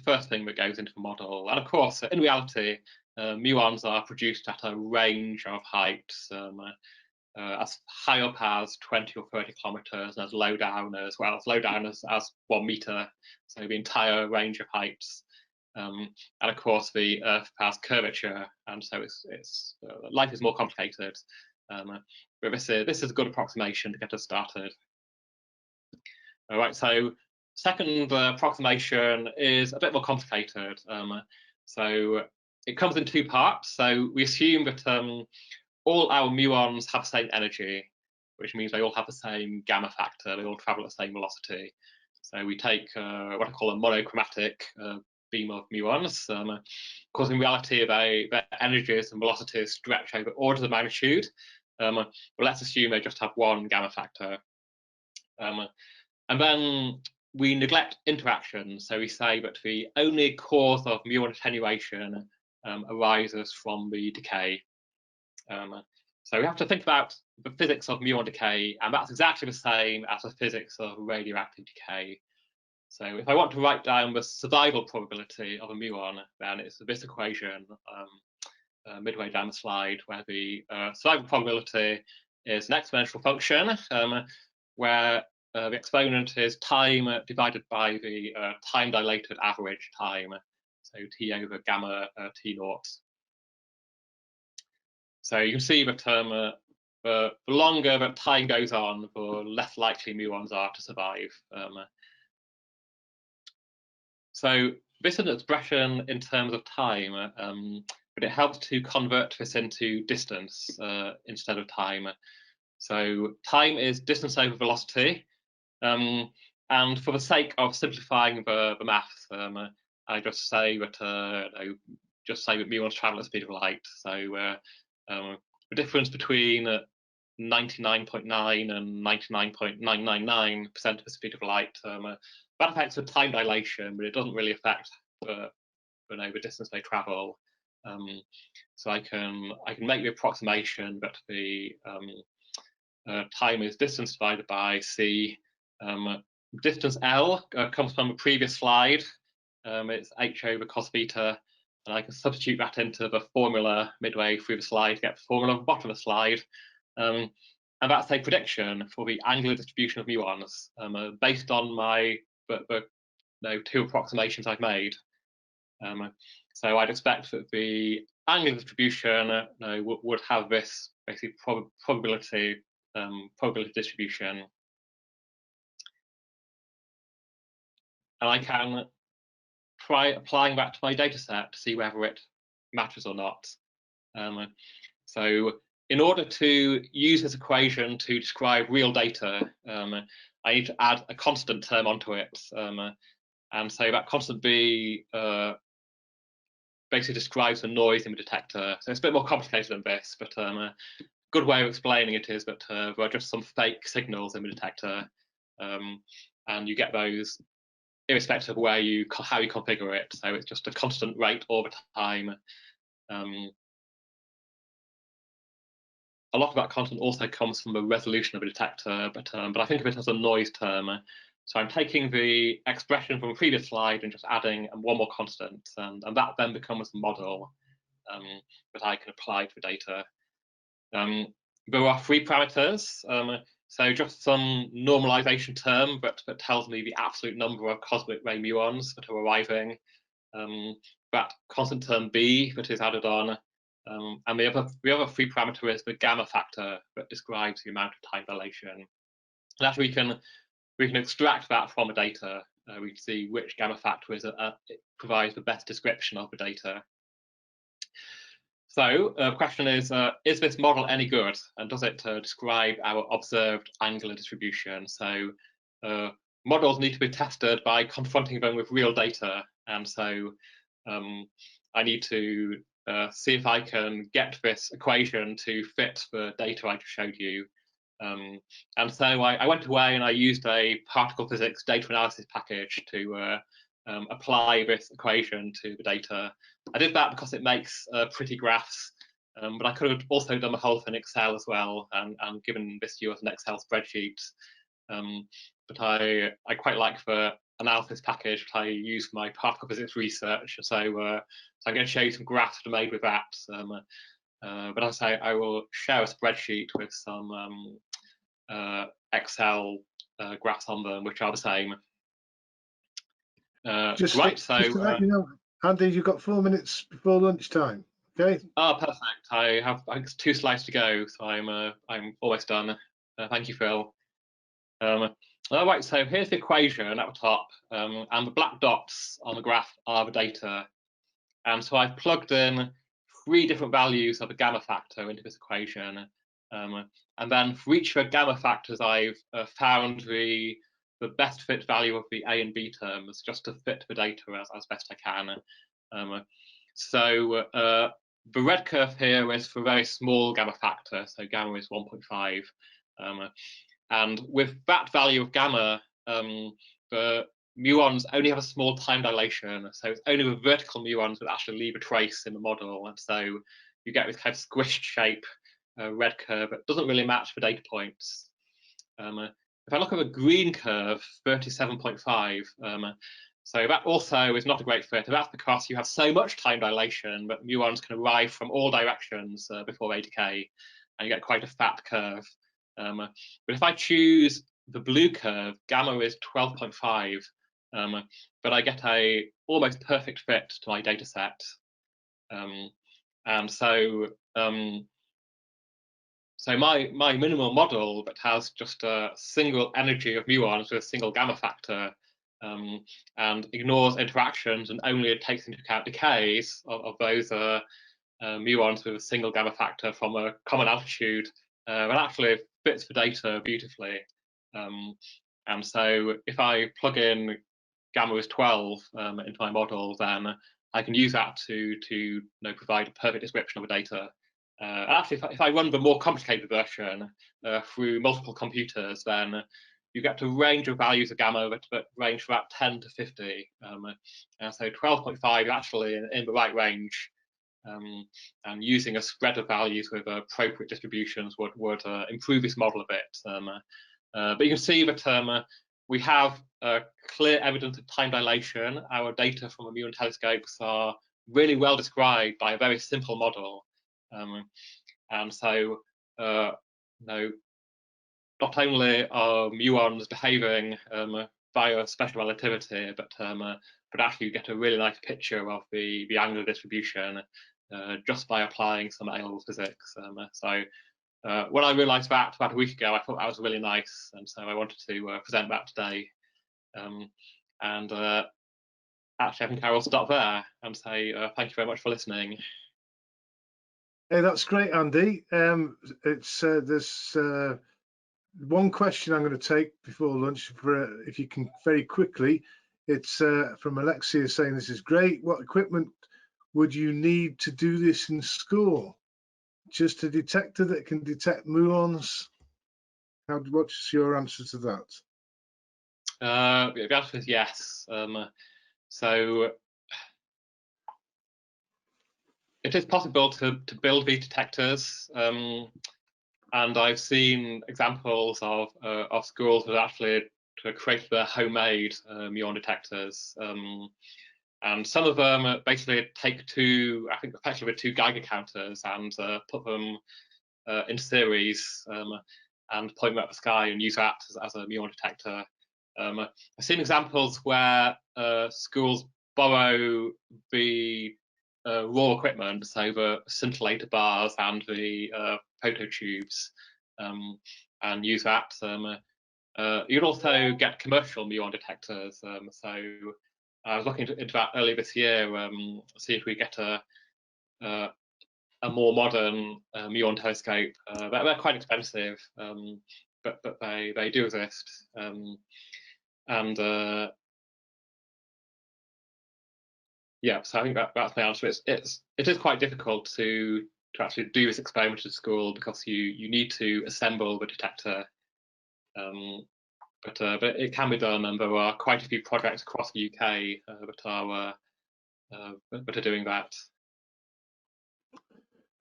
first thing that goes into the model. And of course, in reality, muons are produced at a range of heights, as high up as 20 or 30 kilometers, and as low down as well, as low down as 1 meter. So the entire range of heights. And of course, the Earth has curvature, and so it's life is more complicated. But this is a good approximation to get us started. All right, so second approximation is a bit more complicated. So it comes in 2 parts. So we assume that all our muons have the same energy, which means they all have the same gamma factor. They all travel at the same velocity. So we take what I call a monochromatic beam of muons. Of course, in reality, their energies and velocities stretch over orders of magnitude. But let's assume they just have one gamma factor. And then we neglect interaction. So we say that the only cause of muon attenuation arises from the decay. So we have to think about the physics of muon decay, and that's exactly the same as the physics of radioactive decay. So if I want to write down the survival probability of a muon, then it's this equation midway down the slide, where the survival probability is an exponential function, where the exponent is time divided by the time-dilated average time, so t over gamma t naught. So you can see that the longer that time goes on, the less likely muons are to survive. So this is an expression in terms of time, but it helps to convert this into distance instead of time. So time is distance over velocity, and for the sake of simplifying the maths, I just say that muons travel at the speed of light. So the difference between 99.9 and 99.999% of the speed of light, that affects the time dilation, but it doesn't really affect the distance they travel. So I can make the approximation that the time is distance divided by c. Distance L comes from the previous slide. It's h over cos theta, and I can substitute that into the formula midway through the slide to get the formula at the bottom of the slide. And that's a prediction for the angular distribution of muons based on the 2 approximations I've made. So I'd expect that the angular distribution would have this basic probability distribution. And I can try applying that to my data set to see whether it matters or not. So in order to use this equation to describe real data, I need to add a constant term onto it. And so that constant B basically describes the noise in the detector. So it's a bit more complicated than this, but a good way of explaining it is that there are just some fake signals in the detector, and you get those irrespective of how you configure it. So it's just a constant rate all the time. A lot of that constant also comes from the resolution of the detector, but I think of it as a noise term. So I'm taking the expression from the previous slide and just adding one more constant, and that then becomes the model that I can apply to the data. There are 3 parameters. So just some normalization term that tells me the absolute number of cosmic ray muons that are arriving. That constant term B that is added on. And the other 3 parameter is the gamma factor that describes the amount of time dilation. And after we can extract that from the data, we can see which gamma factor provides the best description of the data. So the question is this model any good, and does it describe our observed angular distribution? So models need to be tested by confronting them with real data, and so I need to see if I can get this equation to fit the data I just showed you. And so I went away and I used a particle physics data analysis package to apply this equation to the data. I did that because it makes pretty graphs, but I could have also done the whole thing in Excel as well and given this to you as an Excel spreadsheet. But I quite like the analysis package that I use for my particle physics research. So, so I'm going to show you some graphs that are made with that. But as I say, I will share a spreadsheet with some Excel graphs on them, which are the same. Just right, to let you know, Andy, you've got 4 minutes before lunchtime. Okay. Oh, perfect. I have 2 slides to go, so I'm almost done. Thank you, Phil. All right, so here's the equation at the top, and the black dots on the graph are the data. And so I've plugged in 3 different values of the gamma factor into this equation. And then for each of the gamma factors, I've found the best fit value of the A and B terms just to fit the data as best I can. So the red curve here is for a very small gamma factor, so gamma is 1.5. And with that value of gamma, the muons only have a small time dilation, so it's only the vertical muons that actually leave a trace in the model, and so you get this kind of squished shape red curve that doesn't really match the data points. If I look at the green curve, 37.5, so that also is not a great fit. That's because you have so much time dilation that muons can arrive from all directions before they decay, and you get quite a fat curve. But if I choose the blue curve, gamma is 12.5, but I get a almost perfect fit to my data set. And so so my minimal model that has just a single energy of muons with a single gamma factor and ignores interactions and only takes into account decays of those muons with a single gamma factor from a common altitude, and actually fits the data beautifully. And so if I plug in gamma is 12 into my model, then I can use that to provide a perfect description of the data. Actually, if I run the more complicated version through multiple computers, then you get a range of values of gamma that range from about 10 to 50. And so 12.5 is actually in the right range. And using a spread of values with appropriate distributions would improve this model a bit. But you can see that we have clear evidence of time dilation. Our data from the muon telescopes are really well described by a very simple model. And so, not only are muons behaving via special relativity, but actually you get a really nice picture of the angular distribution just by applying some A-level physics. So when I realised that about a week ago, I thought that was really nice, and so I wanted to present that today. Actually, I think I will stop there and say thank you very much for listening. Hey, that's great, Andy. There's one question I'm going to take before lunch, if you can very quickly. It's from Alexia saying this is great. What equipment would you need to do this in school? Just a detector that can detect muons? What's your answer to that? The answer is yes. So it is possible to build these detectors, and I've seen examples of schools that actually create their homemade muon detectors. And some of them basically take I think effectively 2 Geiger counters and put them in series and point them at the sky and use that as a muon detector. I've seen examples where schools borrow the raw equipment, so the scintillator bars and the phototubes, and use that. You'd also get commercial muon detectors. So I was looking into that earlier this year, see if we get a more modern muon telescope. They're quite expensive, but they do exist. And Yeah, so I think that's my answer. It is quite difficult to actually do this experiment at school because you need to assemble the detector, but it can be done, and there are quite a few projects across the UK that are doing that.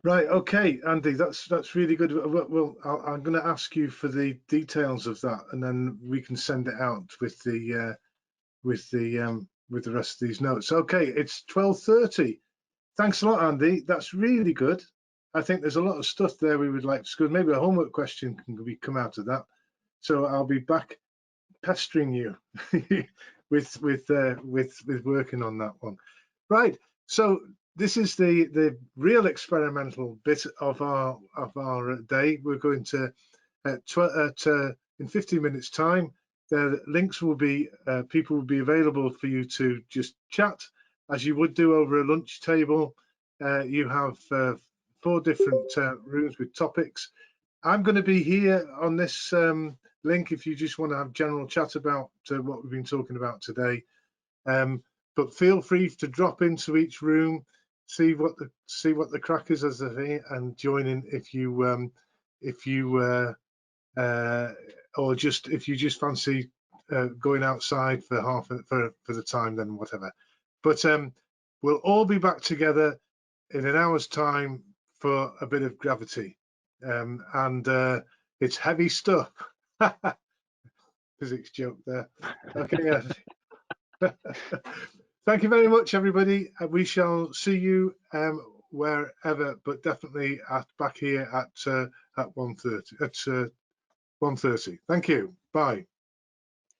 Right, okay, Andy, that's really good. Well, I'm going to ask you for the details of that, and then we can send it out with the rest of these notes. Okay, it's 12:30. Thanks a lot, Andy. That's really good. I think there's a lot of stuff there we would like to discuss. Maybe a homework question can come out of that. So I'll be back pestering you with working on that one. Right. So this is the real experimental bit of our day. We're going to in 15 minutes time. The links will be people will be available for you to just chat as you would do over a lunch table. You have 4 different rooms with topics. I'm going to be here on this link if you just want to have general chat about what we've been talking about today. But feel free to drop into each room, see what the crack is as they're, and join in if you or just if you just fancy going outside for for the time, then whatever. But we'll all be back together in an hour's time for a bit of gravity, and it's heavy stuff. Physics joke there. Okay. Thank you very much, everybody. We shall see you wherever, but definitely back here at 1:30. At 1:30. Thank you. Bye.